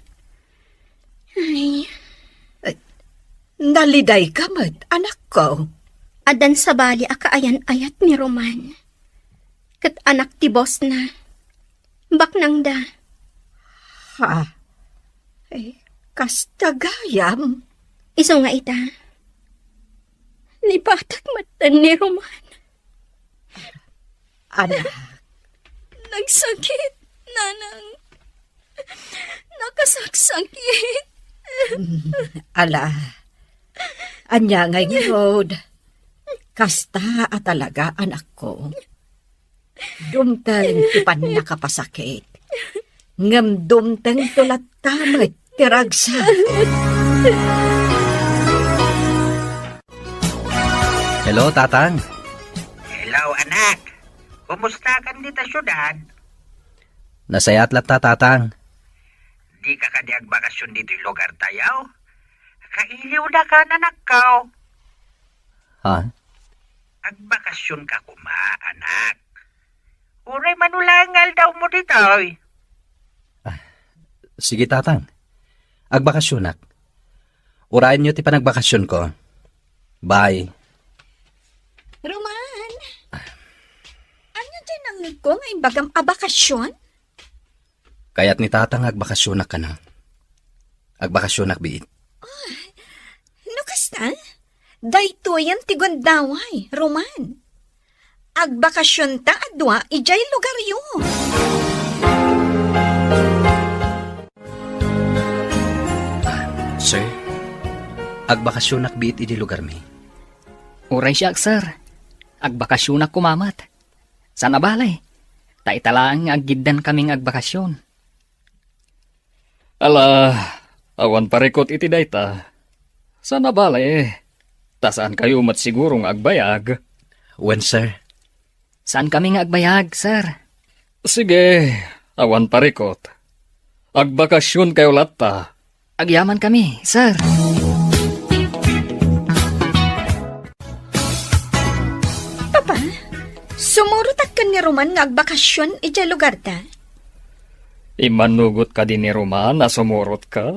S6: Ay,
S8: Naliday kamot, anak ko.
S6: adan sa bali akaayan-ayat ni Roman. Kat anak ti boss na. Baknang da.
S8: Ha? Kastagayam.
S6: Iso nga ita. Lipatak matan ni Roman.
S8: Anak,
S6: Nagsakit, nanang. Nakasaksakit.
S8: ala. Anya ngay road. Kasta at talaga, anak ko. Dumtang tipan nakapasakit. Ngam dumtang tulat tamit tiragsa.
S3: Hello, Tatang.
S5: Hello, anak. Kumusta ka dito syudad?
S3: Nasayatlat ta, Tatang.
S5: Di ka kadiag bakasyon dito yung lugar tayaw? Kailiw na ka na nakaw.
S3: Ha?
S5: Agbakasyon ka kuma, anak. Uray manulangal daw mo dito.
S3: Sige, Tatang. Agbakasyonak. Urayan nyo ti panagbakasyon ko. Bye.
S4: Roman, ano dyan ang ko nga imbagam abakasyon?
S3: Kaya't ni Tatang agbakasyonak ka na. Agbakasyonak biit.
S4: No kasta? Dayto yan ti Gondaway, Roman. Agbakasyon ta adwa ijay lugar yo.
S3: Sir, agbakasyonak biit idi lugar mi.
S2: Uray siya, sir. Agbakasyon na kumamat. Sana balay. Taitalaan nga aggidan kaming agbakasyon. Ala, awan parikot iti dayta. Sana balay. Tasaan kayo mat sigurong agbayag.
S3: When, sir?
S2: Saan kami nga agbayag, sir?
S1: Sige, awan parikot. Agbakasyon kayo latta.
S2: Agyaman kami, sir.
S4: Papa, sumurutag ka ni Roman nga agbakasyon ijay lugar ta?
S1: Imanugot ka din ni Roman na sumurot ka?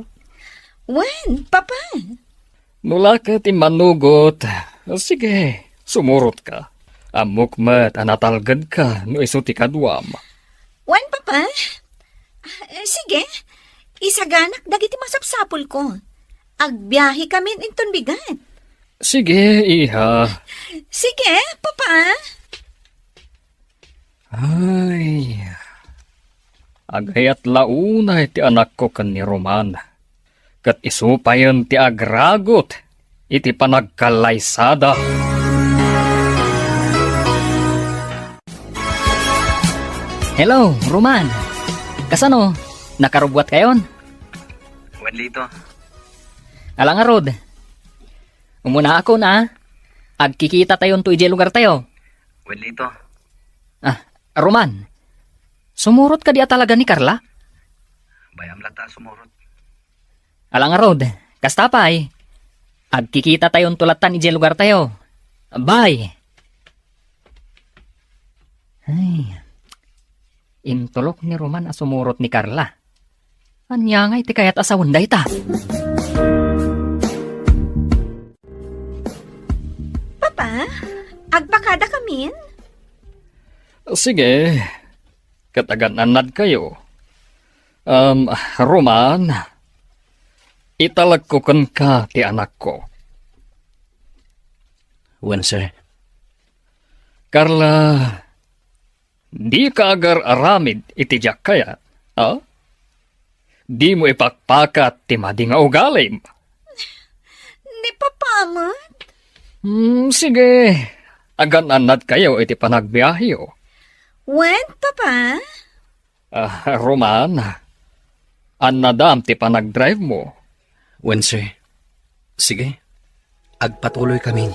S4: Wen, Papa?
S1: Nulakat imanugot. Sige, sumurot ka. Amukmat anatalgad ka no iso ti kadwam.
S4: Wen, Papa? Sige, isaganak dagiti masapsapol ko. Agbiyahe kami inton bigat.
S1: Sige, iha.
S4: Sige, Papa.
S1: Ay, agayat launa iti anak ko kan ni Roman. Kat isupayan ti agragot iti panagkalaysada.
S2: Hello, Roman. Kasano? Nakarubwat kayon?
S5: Wan lito.
S2: Alang nga, Rod. Umuna ako na. Agkikita tayo to ije lugar tayo.
S3: Well, dito.
S2: Roman, sumurot ka di talaga ni Carla?
S3: Bayam lang ta sumurot.
S2: Alang Rod, kastapay. Agkikita tayo tulatan ije lugar tayo. Bye! Ay, intulok ni Roman asumurot ni Carla. Anya nga iti kayat asawon day ta.
S4: Papa, agpakada kamin?
S1: Sige, katagan-anad kayo. Roman, italagkukan ka ti anak ko.
S3: When, sir?
S1: Carla, di ka agar aramid iti jak kaya, ha? Di mo ipakpakat ti madi nga ugalim.
S4: Ni papamat?
S1: Sige, agan-anad kayo iti panagbiyahiyo.
S4: When, Papa?
S1: Roman, anadam ti panagdrive mo.
S3: When, sir? Sige, agpatuloy kami.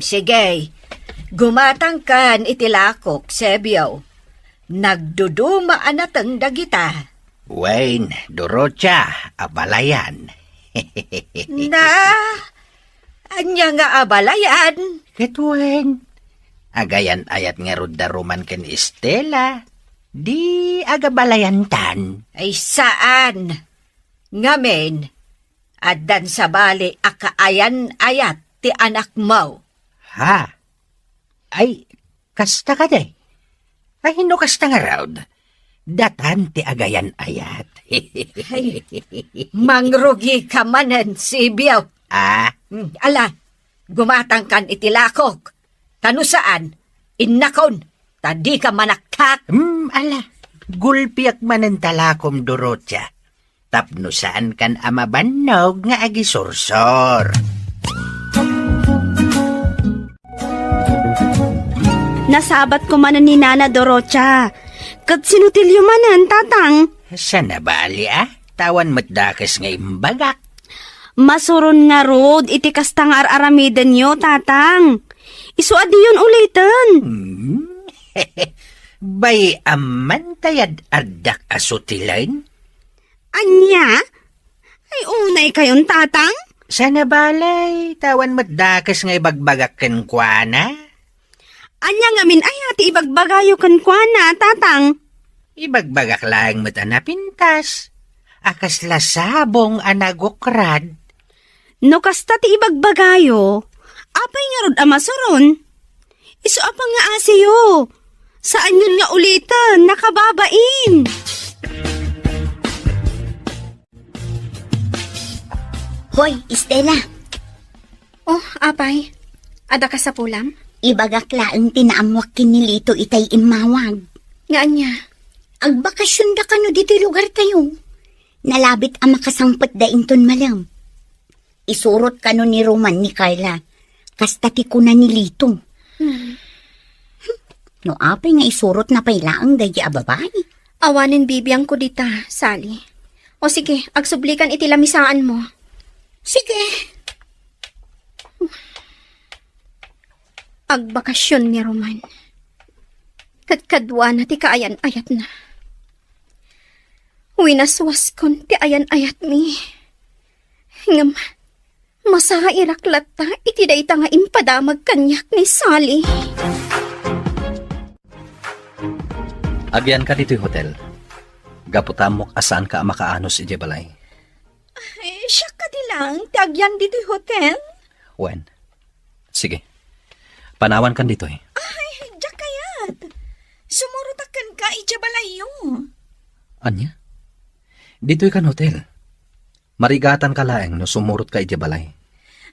S8: Sige, gumatang kan itilakok, Sebyaw. Nagduduma anatang dagita.
S5: Wayne, Dorocha, abalayan.
S8: Na, anya nga abalayan.
S5: Ketwen, agayan ayat nga rod da Roman ken Estela. Di agabalayan tan.
S8: Ay saan? Ngamen, addan sa bali akaayan ayat ti anak mo.
S5: Ha? Ay, kasta ka day. Ay, hino kasta nga raud. Datan ti agayan ayat.
S8: Mangrugi ka manan, Sebyaw. Ala, gumatang kan itilakok. Tano saan? Innakon, tadi ka manakak.
S5: Ala, gulpiak manen talakom, Dorocha. Tapno saan kan amabanog nga agisursor.
S9: Nasabat ko manan ni Nana Dorocha. Kat sinutilyo manan, tatang.
S5: Sana bali tawan matdakas nga imbagak.
S9: Masuron nga rod, iti kastang aramidan nyo, tatang. Isuadi yun ulitin.
S5: Bay aman tayad adak asutilain?
S9: Anya? Ay unay kayon, tatang?
S5: Sana balay, tawan matdakas nga ibagbagak ken kuana.
S9: Anya nga min ay ati ibagbagayo kan kuana, tatang.
S5: Ibagbagak lang mat anapintas. Akas lasabong anagokrad.
S9: No kasta ti ibagbagayo, apay nga rod amasuron. Isu apa nga asiyo. Saan yun nga ulitan, nakababain.
S7: Hoy, Estela,
S6: Oh, apay. Ada ka sa pulam?
S7: ibagaklaang tinaamwak kinilito itay imawag.
S6: Nga anya?
S7: Agbakasyon da kano dito lugar tayo. Nalabit ang makasangpat da inton malam. Isurot kano ni Roman ni Carla. Kastati ko na ni Lito. No apay nga isurot na pailaang da ababay.
S6: Awanin bibiyang ko dita, Sally. O sige, agsublikan iti lamisaan mo.
S7: Sige.
S6: Agbakasyon ni Roman. Kadkadwa na ti kaayan-ayat na. Winaswas kon ti ayan-ayat mi. Ngam, masairaklat ta iti dayta nga impadamag kanyak ni Sally.
S3: Agyan ka dito'y hotel. Gaputamok asaan ka makaanos ije balay.
S4: Siya ka di lang, tagyan dito hotel.
S3: When? Sige. Panawan kan dito'y.
S4: Ay, diyak kayat. Sumurutakan ka, ijabalayo.
S3: Anya? Dito'y kan hotel. Marigatan ka laeng no sumurot ka ije balay.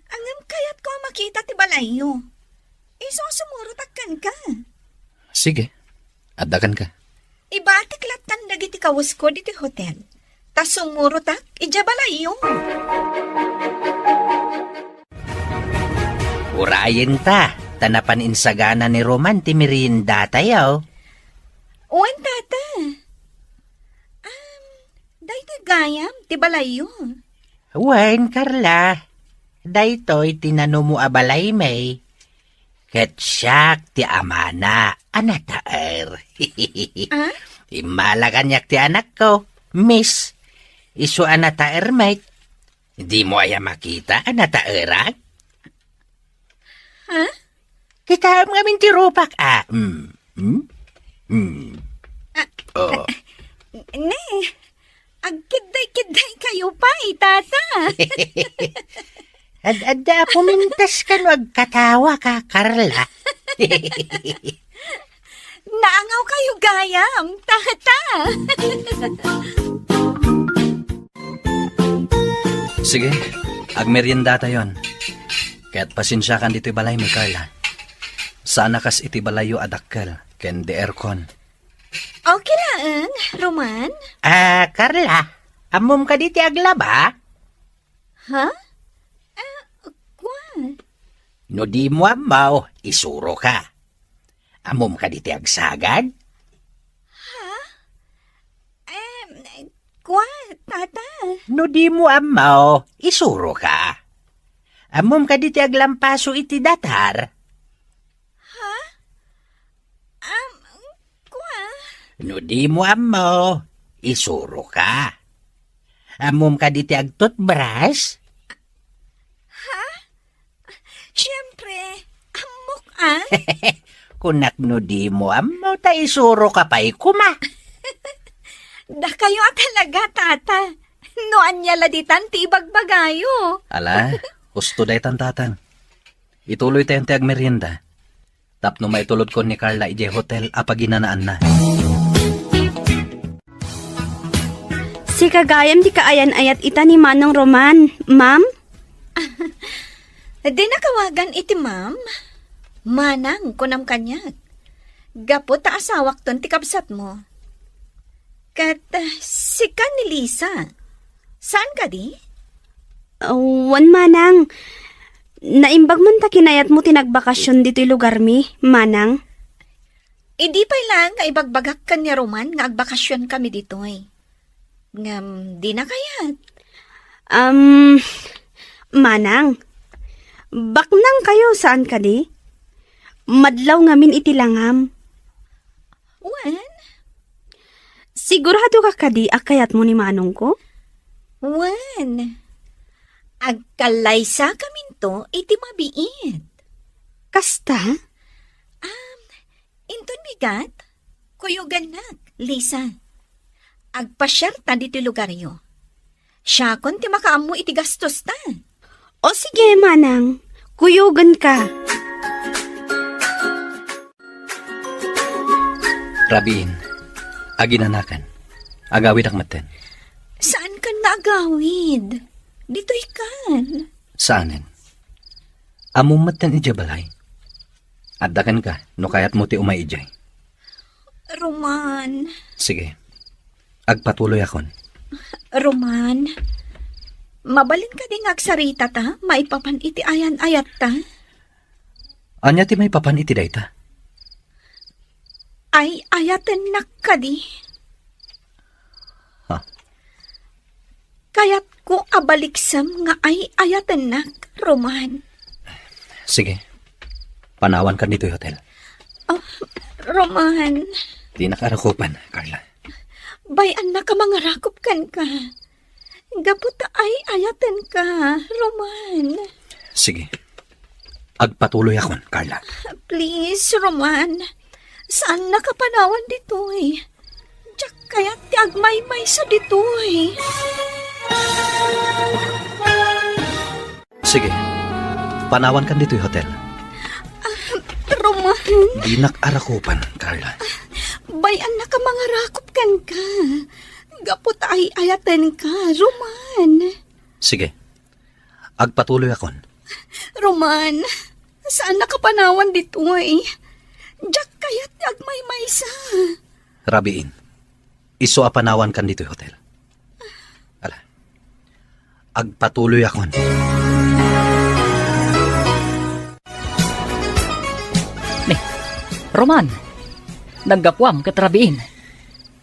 S4: Angam kayat ko makita ti balayo. Iso sumurutakan ka.
S3: Sige. Addakan ka.
S4: Ibatik latan dagiti kawas ko dito hotel. Tas sumurutak, ijabalayo.
S5: Urayin ta, tanapan insagana ni Roman ti merienda tayo.
S4: Uwan tata. gayam, ti balayo.
S5: Wen, Carla. Daytoy tinano mo abalay may. Ketsak ti amana, anataer.
S4: Ah?
S5: Imalaganyak ti anak ko, miss. Isu anataer may. Di mo aya makita anataerak?
S4: Ha?
S5: Kita ang ngamin ti rupak, Oh.
S4: Ne, agkiday-kiday kayo pa, tata.
S5: Ad-ada pumintas ka no agkatawa ka, Carla.
S4: Naangaw kayo gayam, tata.
S3: Sige, agmerienda tayon. Kaya't pasensyakan dito'y balay mi, Carla. Sana kas iti balayo adakkel, ken de aircon.
S4: Okay lang, Roman.
S5: Carla, amom ka di ti aglaba?
S4: Ha? Kwan?
S5: No di mo amaw, isuro ka. Amom ka di ti agsagad?
S4: Kwan, tata.
S5: No di mo amaw, isuro ka. Amom ka di ti aglampaso iti datar. No di mo amaw, isuro ka. Amom ka di ti agtutbrush?
S4: Siyempre, amok
S5: Kunak no di mo amaw, ta isuro ka pa'y kuma.
S4: Da kayo talaga, tata. No anyala ditan ti ibagbagayo.
S3: Ala, gusto day tatang. Ituloy tayo ti agmerienda. Tapno maitulod ko ni Carla ije hotel apaginanaan na.
S9: Si kagayam di kaayan-ayat ita ni Manong Roman, ma'am?
S4: Di nakawagan iti ma'am. Manang kunam kanyag. Gapo ta asawak ton ti kabsat mo. Kat si ka ni Lisa. Saan ka di?
S9: Wan manang. Naimbag man ta kinayat mo tinagbakasyon dito'y lugar mi, manang.
S4: Idi pa lang nga ibagbagak ka ni Roman nga agbakasyon kami dito'y. Ngam, di na kayat.
S9: Manang. Baknang kayo saan ka di? Madlaw ngamin iti langam.
S4: Wan?
S9: Sigurado ka kadi akayat mo ni manong ko?
S4: Wan. Agkalaysa kamin to iti mabiit.
S9: Kasta?
S4: Inton bigat? Kuyugan nak, Lisa. Agpasyar ta dito lugar yo. Siya kon ti makaammo iti gastos ta.
S9: O sige, manang. Kuyugan ka.
S3: Rabiin, aginanakan. Agawid akmaten.
S4: Saan ka naagawid? Dito ikan.
S3: Saanin? Amumaten ije balay. Addakan ka, no kayat mo ti umay ijay.
S4: Roman.
S3: Sige, agpatuloy akon.
S4: Roman. Mabalin ka ding agsarita ta, maipapan iti ayan-ayat ta.
S3: Anya ti may papan iti dayta?
S4: Ay, ayaten nak ka di.
S3: Ha?
S4: Kayat ko abaliksam nga ay ayaten nak, Roman.
S3: Sige, panawan ka dito'y hotel.
S4: Oh, Roman.
S3: Di nakarakupan, Carla.
S4: Bayan na ka mga rakop kan ka. Gaputa ay ayaten ka, Roman.
S3: Sige, agpatuloy akon, Carla.
S4: Please, Roman. Saan nakapanawan dito'y? Diyak kaya ti agmay-may sa dito'y.
S3: Sige, panawan ka dito'y hotel.
S4: Roman.
S3: Di nakarakupan, Carla.
S4: Bayan na ka mga rakop kan ka. Gapot ay ayaten ka, Roman.
S3: Sige, agpatuloy akon.
S4: Roman, saan nakapanawan dito'y? Diyak kaya't agmay-may sa.
S3: Rabiin, iso apanawan kan dito'y hotel. Ala, agpatuloy akon.
S2: Roman, naggapuam katrabiin.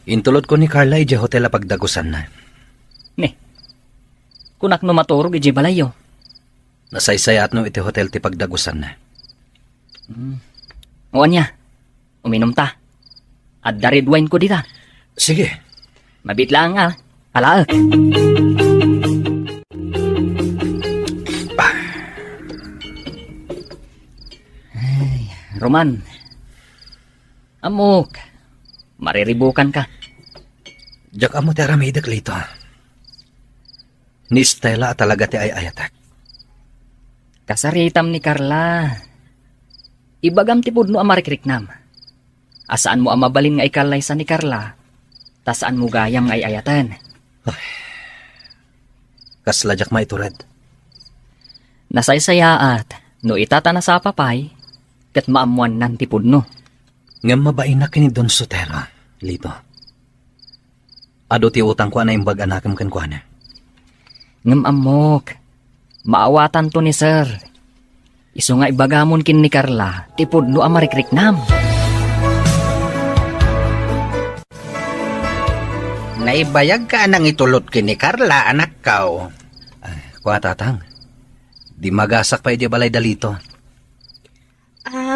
S3: Intulod ko ni Carla ije hotel a pagdagusan na.
S2: Kunak no maturog iti balayo.
S3: Nasaysayat no iti hotel ti pagdagusan na.
S2: O anya, uminom ta. At the red wine ko dita.
S3: Sige.
S2: Mabit lang alaak. Ay, Roman. Amok. Mariribukan ka.
S3: Diyak amo ti aramidak lito. Ni Stella talaga ti ay ayatak.
S2: Kasaritam ni Carla. Ibagam ti pudno amarikriknam. Asaan mo amabalin nga ikalay sa ni Carla, tasaan mo gayam nga ayatan.
S3: Kasladyak maitured.
S2: Nasaysayaat, no itata na sa papay, kat maamuan nan ti pudno.
S3: Ngam mabain na kini Don Sotero, lito. Ado ti utang ko na imbag anakam kan ko na.
S2: Ngam amok, maawatan to ni sir. Iso nga ibagamon kin ni Carla, ti pudno amarikriknam.
S5: Naibayag ka nang itulot kini Carla, anak kao.
S3: Kuha tatang. Di magasak pa iti balay dalito.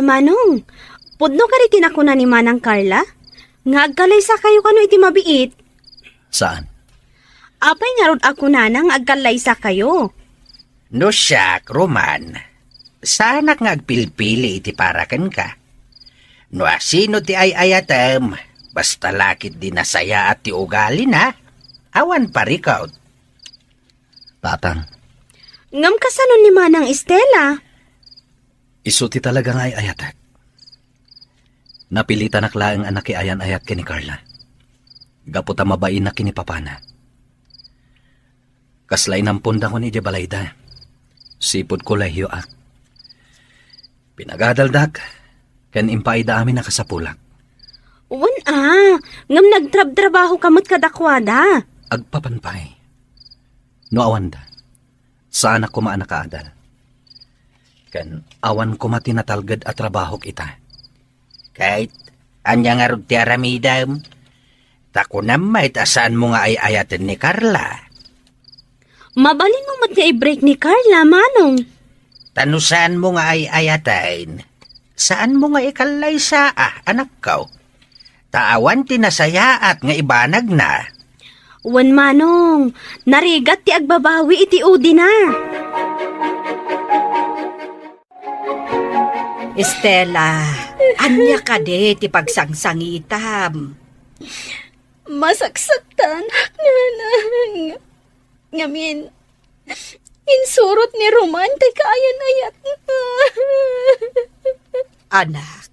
S9: Manong, pudno ka rin tinakuna ni Manang Carla? Nga agkalay sa kayo kano iti mabiit.
S3: Saan?
S9: Apay nga rod ako nanang agkalay sa kayo.
S5: No siyak, Roman. Sanak nga agpilpili iti parakan ka. No asino ti ay ayatem, basta lakit di nasaya at ti ugali na, awan parikaw.
S3: Tatang.
S9: Ngam kasanon ni Manang Estela.
S3: Iso ti talaga nga ay ayatak. Napilitan naklaang anak ki ayan ayat kini Carla. Gaputa mabain na kini papana. Kaslay ng punda ko ni Jabalayda. Sipod ko lahyo ak. Pinagadaldag, kan impaida amin nakasapulak.
S9: Ngam nagtrab-trabaho kamot kadakwada.
S3: Agpapanpay. No awanda, saan ako maanakaadal. Kan awan ko matinatalgad at trabaho kita.
S5: Kahit anya nga rod ti aramidam, tako namay tasaan mo nga ay ayaten ni Carla.
S9: Mabalin mo mat nga i-break ni Carla, Manong.
S5: Tanusan mo nga ay ayatain. Saan mo nga ikalay sa anak ko? Taawan tinasayaat nga ibanag na.
S9: Wan Manong, narigat ti agbabawi iti udi na.
S8: Estela, anya ka de ti pagsangsangitam.
S6: Masaksaktan, nanang. Ngamin, insurot ni Roman kay kaayan-ayat.
S8: Anak,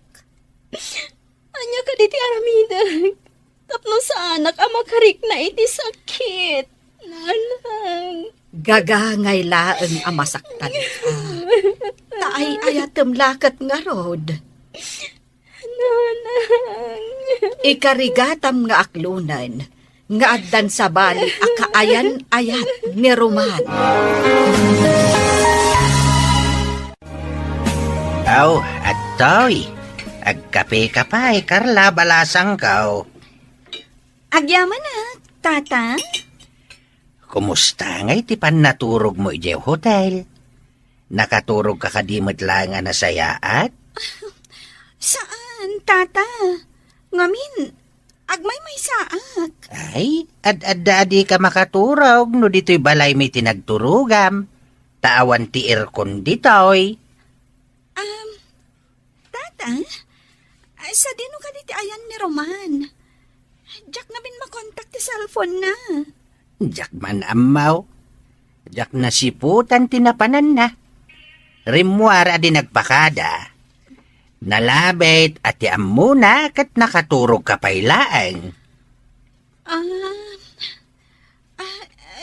S6: Anya ka diti aramidag. Tapno sa anak ang makarik na iti sakit. Nanang.
S8: gagangay laeng amasaktan ka. Taay ayatem lakat nga rod.
S6: Nanang.
S8: Ikarigatam nga aklunan, nga addan sa bali akaayan-ayat ni Roman.
S5: Aw, at toy. Agkape ka pa Carla, balasang kao.
S4: Agyaman na, tata.
S5: Kumusta nga iti pan naturog mo iti hotel? Nakaturog ka kadimot lang nga nasayaat?
S4: Saan, tata? Ngamin, agmay may saak.
S5: Ay, ad-adda di ka makaturog no dito'y balay may tinagturugam. Taawan ti aircon dito'y.
S4: Tata, sa dino ka diti ayan ni Roman. Jack na bin makontak ti cellphone na.
S5: Jack man amaw. Jack na siputan tinapanan na. Rimwara di nagpakada. Nalabit at ti amuna kat nakaturog ka pailaang.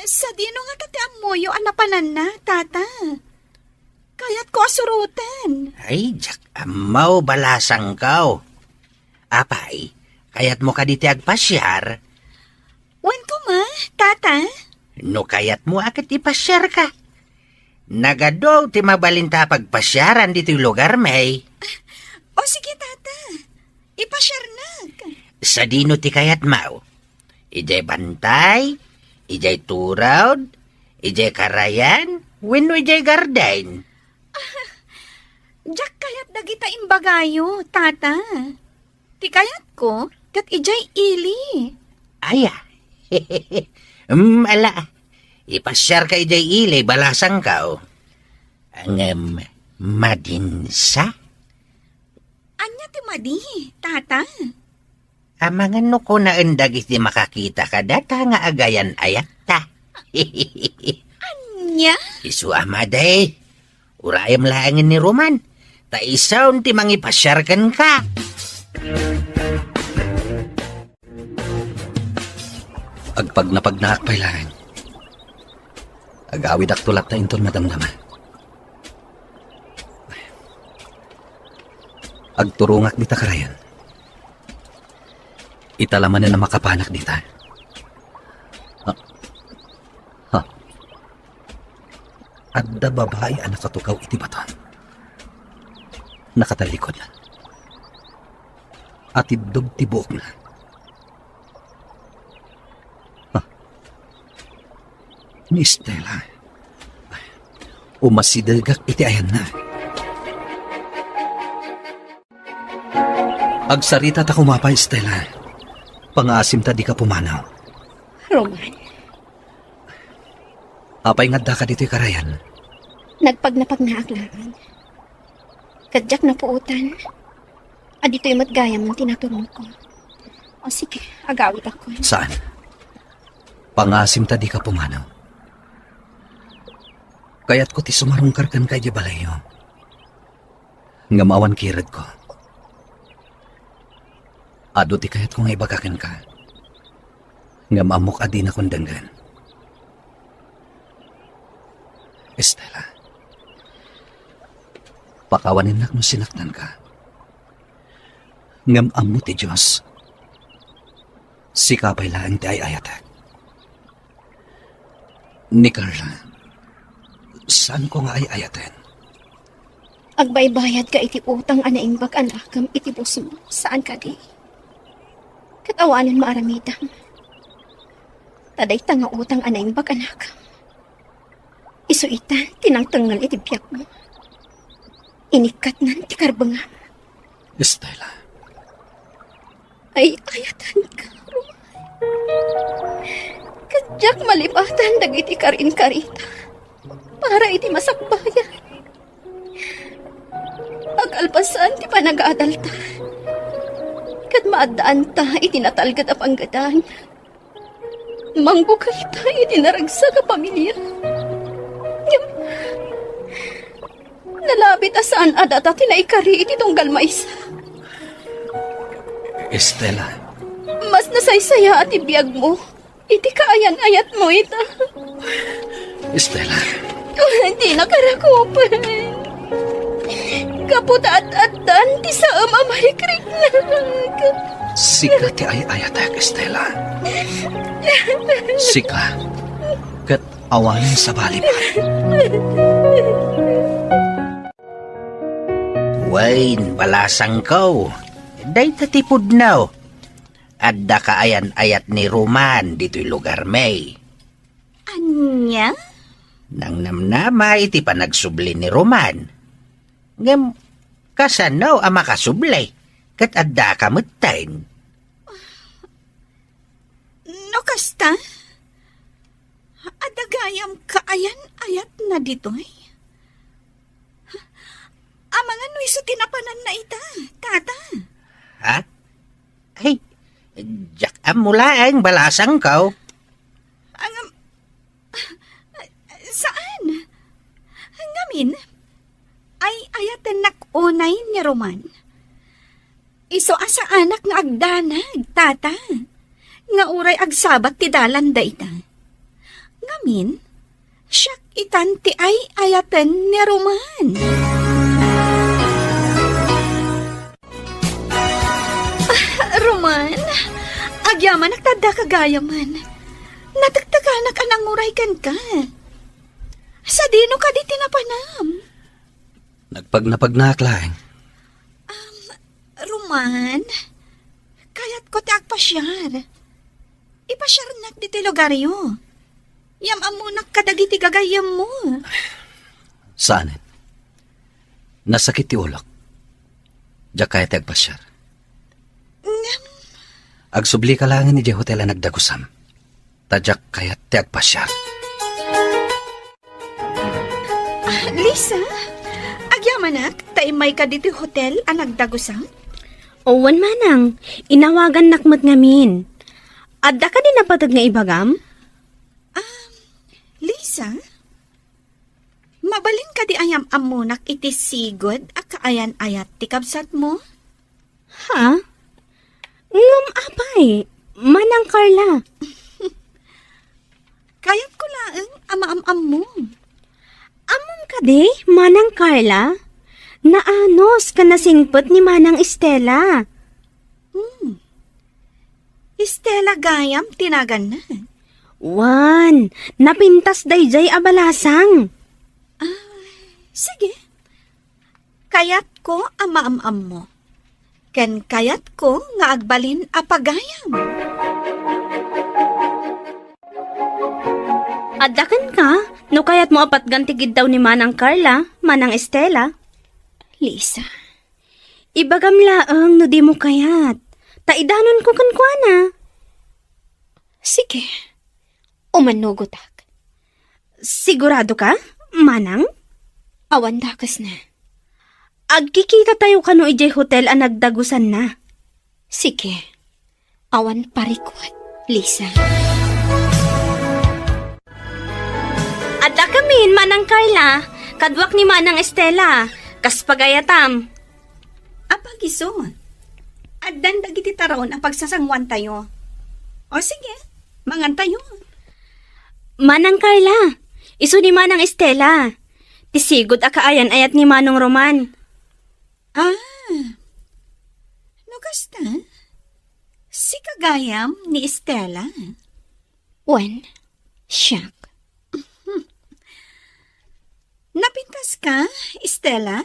S4: Sa dino nga tati amoyo anapanan na, tata. Kaya't ko asurutan.
S5: Ay, Jack amaw balasang kao. Apay, kayat mo ka diti agpasyar.
S4: Wan ko ma, tata.
S5: No kayat mo akat ipasyar ka. Nagadaw ti mabalinta pagpasyaran dito'y lugar may.
S4: O sige, tata. Ipasyar na.
S5: Sa dino ti kayat mau. Ije bantay, Ijay turod, ijay karayan, wenno ijay garden.
S4: Jak kayat dagita imbagayo, tata. Ti kayat ko, kat ijay ili.
S5: Aya. Ala. Ipasyar ka ijay ilay, balasang ka, oh. Ang, madinsa?
S4: Anya ti madi, tata.
S5: Amangan no ko na endagis di makakita ka data nga agayan ayat ta.
S4: Anya?
S5: Isu amaday. Urayam laangin ni Roman. Ta isaw ti mangipasyarkan ka.
S3: Agpag napagnaakpay lang. Agawid ak tulak na inton madamdaman. Agturungak dita karayan. Italaman na makapanak dita. Ha? Adda babae ang nakatukaw iti baton. Nakatalikod na. At idog tibuok na. Ni Stella. Umasidagak iti ayan na. Agsarita ta kumapay, Stella. Pangasim ta di ka pumanaw.
S6: Roman,
S3: Apay nga da ka dito'y karayan.
S6: nagpagnapag na aklangan. Kadyak na puutan. Adito'y matgaya mong tinaturong ko. O sige, agawit ako.
S3: Saan? Pangasim ta di ka pumanaw. Kaya't ko ti sumarungkarkan kay di balayo. Ngamawan kirad ko. Ado ti kayat ko nga ibagakan ka. Ngamamok adi na kundanggan. Estela, pakawanin na kung sinaktan ka. Ngamam mo ti Diyos. Sikapay lang ti ay ayatak. Ni Carla, saan ko nga ay ayatin?
S6: Agbaybayad ka iti utang anaimbag anakam iti bus mo. Saan ka di? Katawanan maaramidam. Taday tanga utang anaimbag anakam. Isu ita, tinangtangal iti biyak mo. Inikat nan ti karbangam.
S3: Estela,
S6: Ay, ayatan ka, Roman. Kadyak malipatan dagiti karin-karita. Para iti masakbayan. Agalpasan ti panag-aadalta. Kad maadaan ta iti natalgad a panggadan. Mangbukal ta iti naragsa ka pamilya. Nalabit asaan adata tinaikari iti tunggal maisa.
S3: Estela,
S6: Mas nasaysaya at ibiyag mo. Iti kaayan-ayat mo ita.
S3: Estela,
S6: Hindi nakarakupan. Kaputa-at-atan ti sa amamarikrik na.
S3: sika ti ay ayatak, Estela. Sika, kat awanin sa balipan.
S5: Wain, balasang ko. Day tatipod now. Adda ka ayan-ayat ni Roman dito'y lugar may.
S4: Anya?
S5: Nang namnama iti panagsubli ni Roman. Ngem, kasano ang makasubli? Kat adda ka mutain.
S4: No kasta? Adagayam kaayan-ayat na ditoy? Amangan no iso tinapanan na ita, tata.
S5: Ha? Ay, jak amula ang balasang ko.
S4: Saan? Ngamin, ay ayatan nakunay ni Roman. Iso asa anak nga agdanag, tata. Nga uray agsabat ti dalan da ita. Ngamin, siyak itanti ay ayatan ni Roman. Roman, agyaman nagtada kagayaman. Natagtaganak anang uray kan ka. Sa dino ka di tinapanam.
S3: Nagpagnapag
S4: Roman, kayat ko ti agpasyar. Ipasyar nak di ti lugaryo. Yam amunak kadagiti gagayam mo.
S3: Saanin? Nasakit ti ulok. Diyak kaya ti agpasyar. Agsubli ka lang ni di hotel ang nagdagusam. Tadyak kaya ti agpasyar.
S4: Lisa, agyamanak, taimay ka dito hotel ang nagdagusang?
S9: Owan manang, inawagan nakmat ngamin. Adda ka din napatag nga ibagam?
S4: Lisa, mabalin ka di ayam amunak iti sigod a kaayan ayat ti kabsat mo?
S9: Ha? Ngam apay, manang Carla.
S4: Kayat ko laeng ama-am mo.
S9: Amom ka di, manang Carla? Naanos ka nasingpot ni manang Estela.
S4: Estela gayam tinagan na.
S9: Wan, napintas dayjay abalasang.
S4: Sige. Kayat ko ama-am mo. Ken kayat ko nga agbalin apagayam.
S9: Addakan ka, no kayat mo apat gantigid daw ni manang Carla, manang Estela.
S6: Lisa,
S9: Ibagam laang no di mo kayat. Taidanon ko kankwana.
S6: sige. Umanugotak.
S9: Sigurado ka, manang?
S6: Awan dakas na.
S9: Agkikita tayo kano ijay hotel ang nagdagusan na.
S6: Sige. Awan parikot, Lisa.
S9: Adda kamin, manang Carla. Kadwak ni manang Estela. Kas pagayatam.
S4: Apagison. Addan dagiti taron ang pagsasangwan tayo. O sige, mangan tayo.
S9: Manang Carla, iso ni manang Estela. Tisigod akaayan ayat ni manong Roman.
S4: No kasta? Si kagayam ni Estela.
S6: Wen, siyak.
S4: Napintas ka, Estela?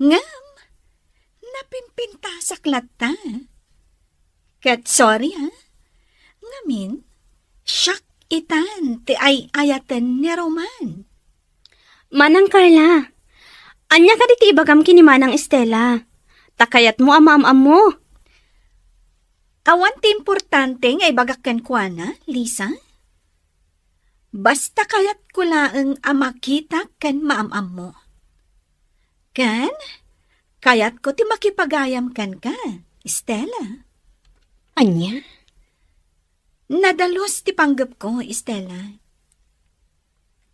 S4: Ngam, napimpinta sa klata. Kat sorry ha, ngamin, siyak itan ti ay ayatan ni Roman.
S9: Manang Carla, anya ka diti ibagam kini manang Estela. Takayat mo amam mo.
S4: Awan ti importante nga ibagakken kwa na, Lisa? Basta kayat ko laeng amakita ken maamam mo. Kan, kayat ko ti makipagayam kan ka, Estela.
S6: Anya?
S4: Nadalos ti panggap ko, Estela.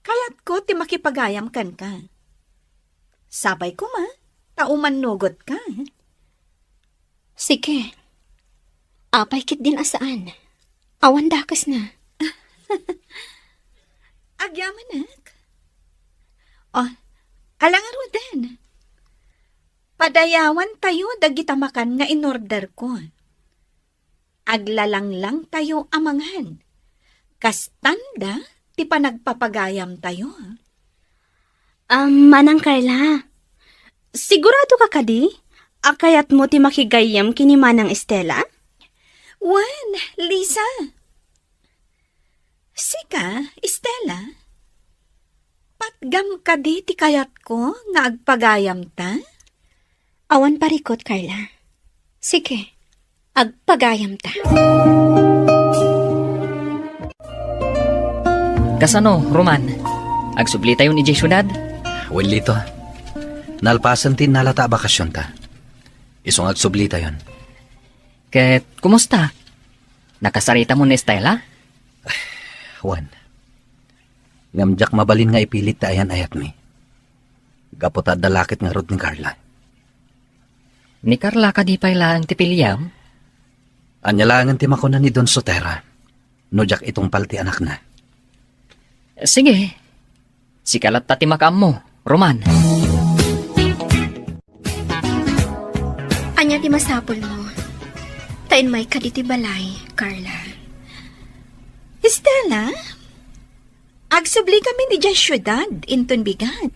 S4: Kayat ko ti makipagayam kan ka. Sabay ko ma, tauman nugot ka.
S6: Sige. Apay kit din asaan. Awan dakas na.
S4: Agyamanak. Oh, alangan mo din. Padayawan tayo dagitamakan nga inorder ko. Aglalanglang tayo amangan. Kastanda, ti panagpapagayam tayo.
S9: Manang Carla, sigurado ka kadi? Akayat mo ti makigayam kini manang Estela?
S4: Wan, Lisa. Sika, Estela. Patgam ka di ti kayat ko nga agpagayam ta?
S6: Awan parikot, Carla. Sige. Agpagayam ta.
S2: Kasano, Roman? Agsubli tayo ni Jay syudad?
S3: Well, lito. Nalpasan tin nalata bakasyon ta. Isong agsubli tayon.
S2: Ket, kumusta? Nakasarita mo ni Estela?
S3: Juan. Ngamjak mabalin nga ipilit ta ayan ayat mi. Gapot at dalakit nga rod ni Carla.
S2: Ni Carla ka di pa ilang tipiliyam?
S3: Anyalangan ti makuna ni Don Sotera. Nojak itong palti anak na.
S2: Sige. Sikalat ta ti makam mo, Roman.
S6: Anya ti masapol mo. Tayin may kaditi balay, Carla.
S4: Estela, agsubli kami ni Jay syudad, inton bigat.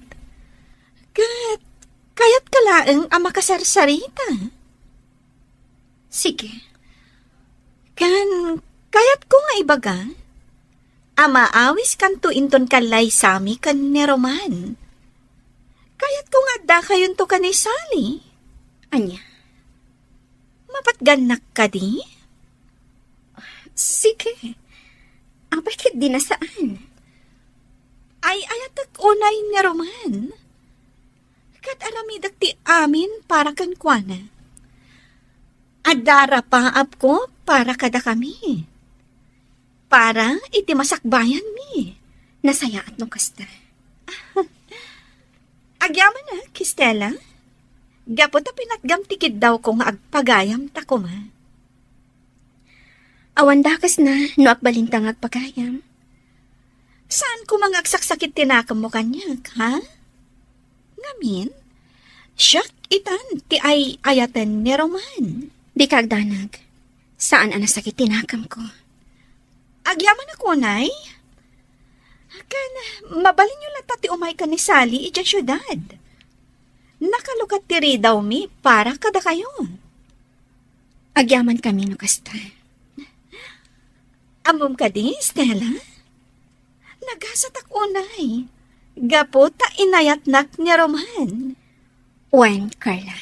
S4: Kayat ka laeng ang makasarsarita.
S6: Sige.
S4: Kayat ko nga ibaga, Amaawis kan to inton kalay sami kan ni Roman. Kaya't kung adda kayon to kan ni Sally.
S6: Anya,
S4: Mapatganak ka di?
S6: sige. Bakit di na saan?
S4: Ay ayatak unay ni Roman. Kat aramidak ti amin para kan kuana. Adara paap ko para kada kami. Para iti masakbayan mi.
S6: Nasaya at nung kasta.
S4: Agyaman na, Kistela. Gapot na pinatgam tikid daw ko nga agpagayam ta ko ma.
S6: Awan dakas na, no akbalintang agpagayam.
S4: Saan ko mga agsaksakit tinakam mo kanyak, ha? Ngamin, siyak itan ti ay ayatan ni Roman.
S6: Di kagdanag. Saan ang nasakit tinakam ko?
S4: Agyaman ako, nay. Kan, mabalin nyo lang ti umay ka ni Sally ija syudad. Nakalukat tiri daw mi para kada kayo.
S6: Agyaman kami no kasta.
S4: Amom ka di, Stella? Nagasatak unay. Gapo ta inayatnak ni Roman.
S6: Wen, Carla.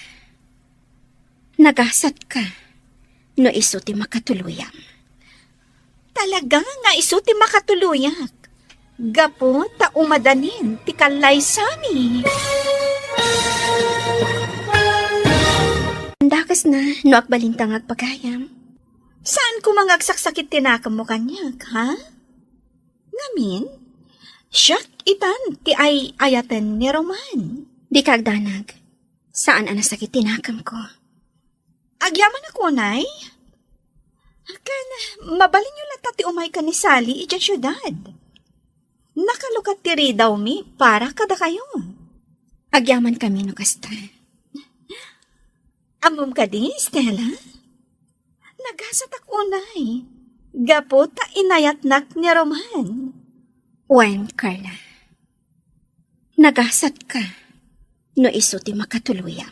S6: Nagasat ka. No iso ti makatuluyam.
S4: Talaga nga iso ti makatuluyak. Gapo ta umadanin ti kalay sami.
S6: Dakas na, no akbalintang agpagayam.
S4: Saan ko mga agsaksakit tinakam mo kanyak, ha? Ngamin, siyak itan ti ay ayatan ni Roman.
S6: Di kagdanag. Saan ang nasakit tinakam ko?
S4: Agyaman ako, nay. Kan, mabalin nyo lang ti umay ka ni Sally ija syudad. Nakalukat tiri daw mi para kada kayo.
S6: Agyaman kami no kasta.
S4: Amom ka di, Stella? Nagasatak unay. Gapo ta inayatnak ni Roman.
S6: Wen, Carla. Nagasat ka. No iso ti makatuluyam.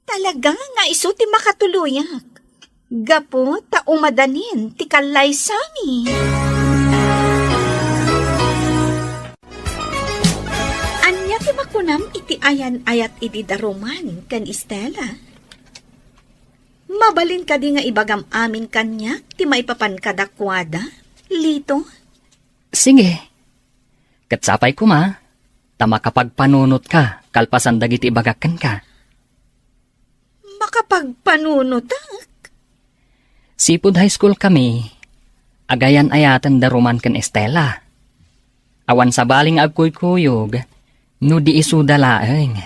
S4: Talaga nga iso ti makatuluyak. Gapo ta umadanin ti kalay sami. Anya ti makunam iti ayan ayat iti daruman kan Estela. Mabalin ka di nga ibagam amin kanya ti maipapan kadakwada, Lito.
S2: Sige. Katsapay ko ma, tama kapag panunot ka, kalpasan dagiti ibagakan ka.
S4: Makapagpanunutak.
S2: Sipud high school kami, agayan ayatan daruman kan Estela. Awan sa baling agkuy-kuyog, no di isu dalaeng.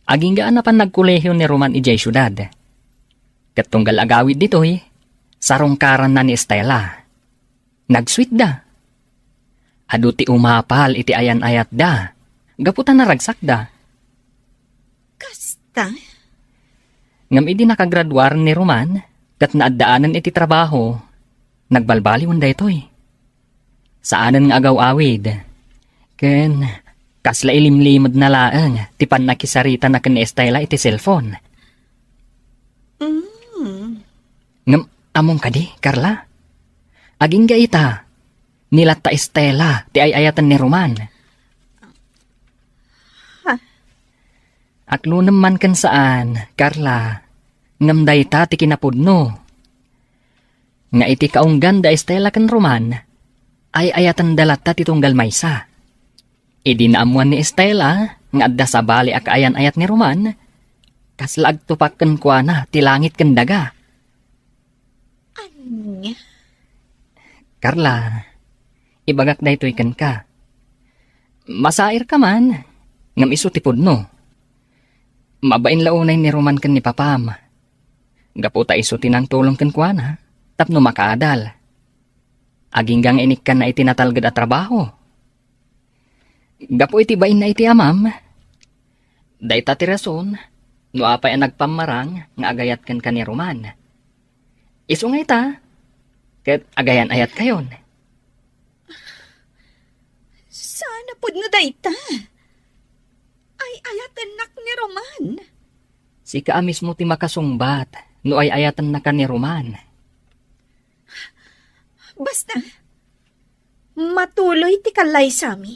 S2: Aging gaan na pan nagkulehiyo ni Roman ijay syudad. Katunggal agawid ditoy, sarongkaran na ni Estela. Nagsweet da. Adu ti umapal iti ayan-ayat da. Gaputan na ragsak da.
S4: Kasta?
S2: Ngam idi nakagraduar ni Roman, kat naadaanan iti trabaho, nagbalbaliwan da itoy. Saanan nga agaw-awid, ken kasla ilimlimod na laang, tipan nakisarita na ken Estela iti cellphone. Ngam among kadi, Carla. Aging gaita, nilat ta Estela, ti ayayatan ni Roman. Aklo naman kan saan, Carla, ngam dayta ti kinapudno. Nga iti kaunggan da Estela kan Roman, ay ayatan dalata ti tunggal maysa. Idi naamuan ni Estela, nga adda sa bali ak ayan ayat ni Roman, kaslag tupak ken kuana ti langit ken daga.
S4: Anya?
S2: Carla, ibagak daytoy ken ka. Masair ka man, ngam isu ti pudno. Mabain launay ni Roman ken ni Papam. Gaputa isu tinang tulong ken kuana, tapno makaadal. Aginggang inik kan na itinatalgad at trabaho. Gapo iti bain na iti amam. Dayta ti rason, no apay ang nagpamarang nga agayat kan ni Roman. Isu nga ita, ket agayan ayat kayon.
S4: Sana pud nga dayta. Ay ayatan nak ni Roman.
S2: Si ka mismo ti makasungbat, no ay ayatan na ka ni Roman.
S4: Basta, Matuloy ti kalay sami.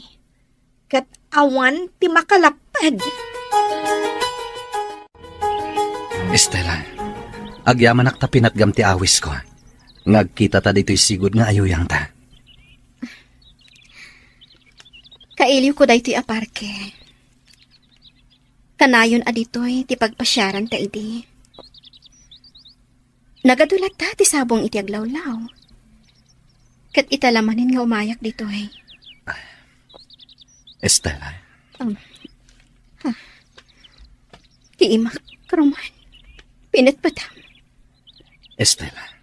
S4: Kat awan ti makalapad.
S3: Estela, agyamanak ta pinatgam ti awis ko. Ngagkita ta dito'y sigod nga ayuyang ta.
S6: Kailiw ko dahi ti aparke. Kanayon aditoy ti pagpasyaran ta idi. Nagadulat ta ti sabong iti aglawlaw. Kat italamanin nga umayak ditoy.
S3: Estela,
S6: Ti imak, Roman. Pinat pa tam.
S3: Estela.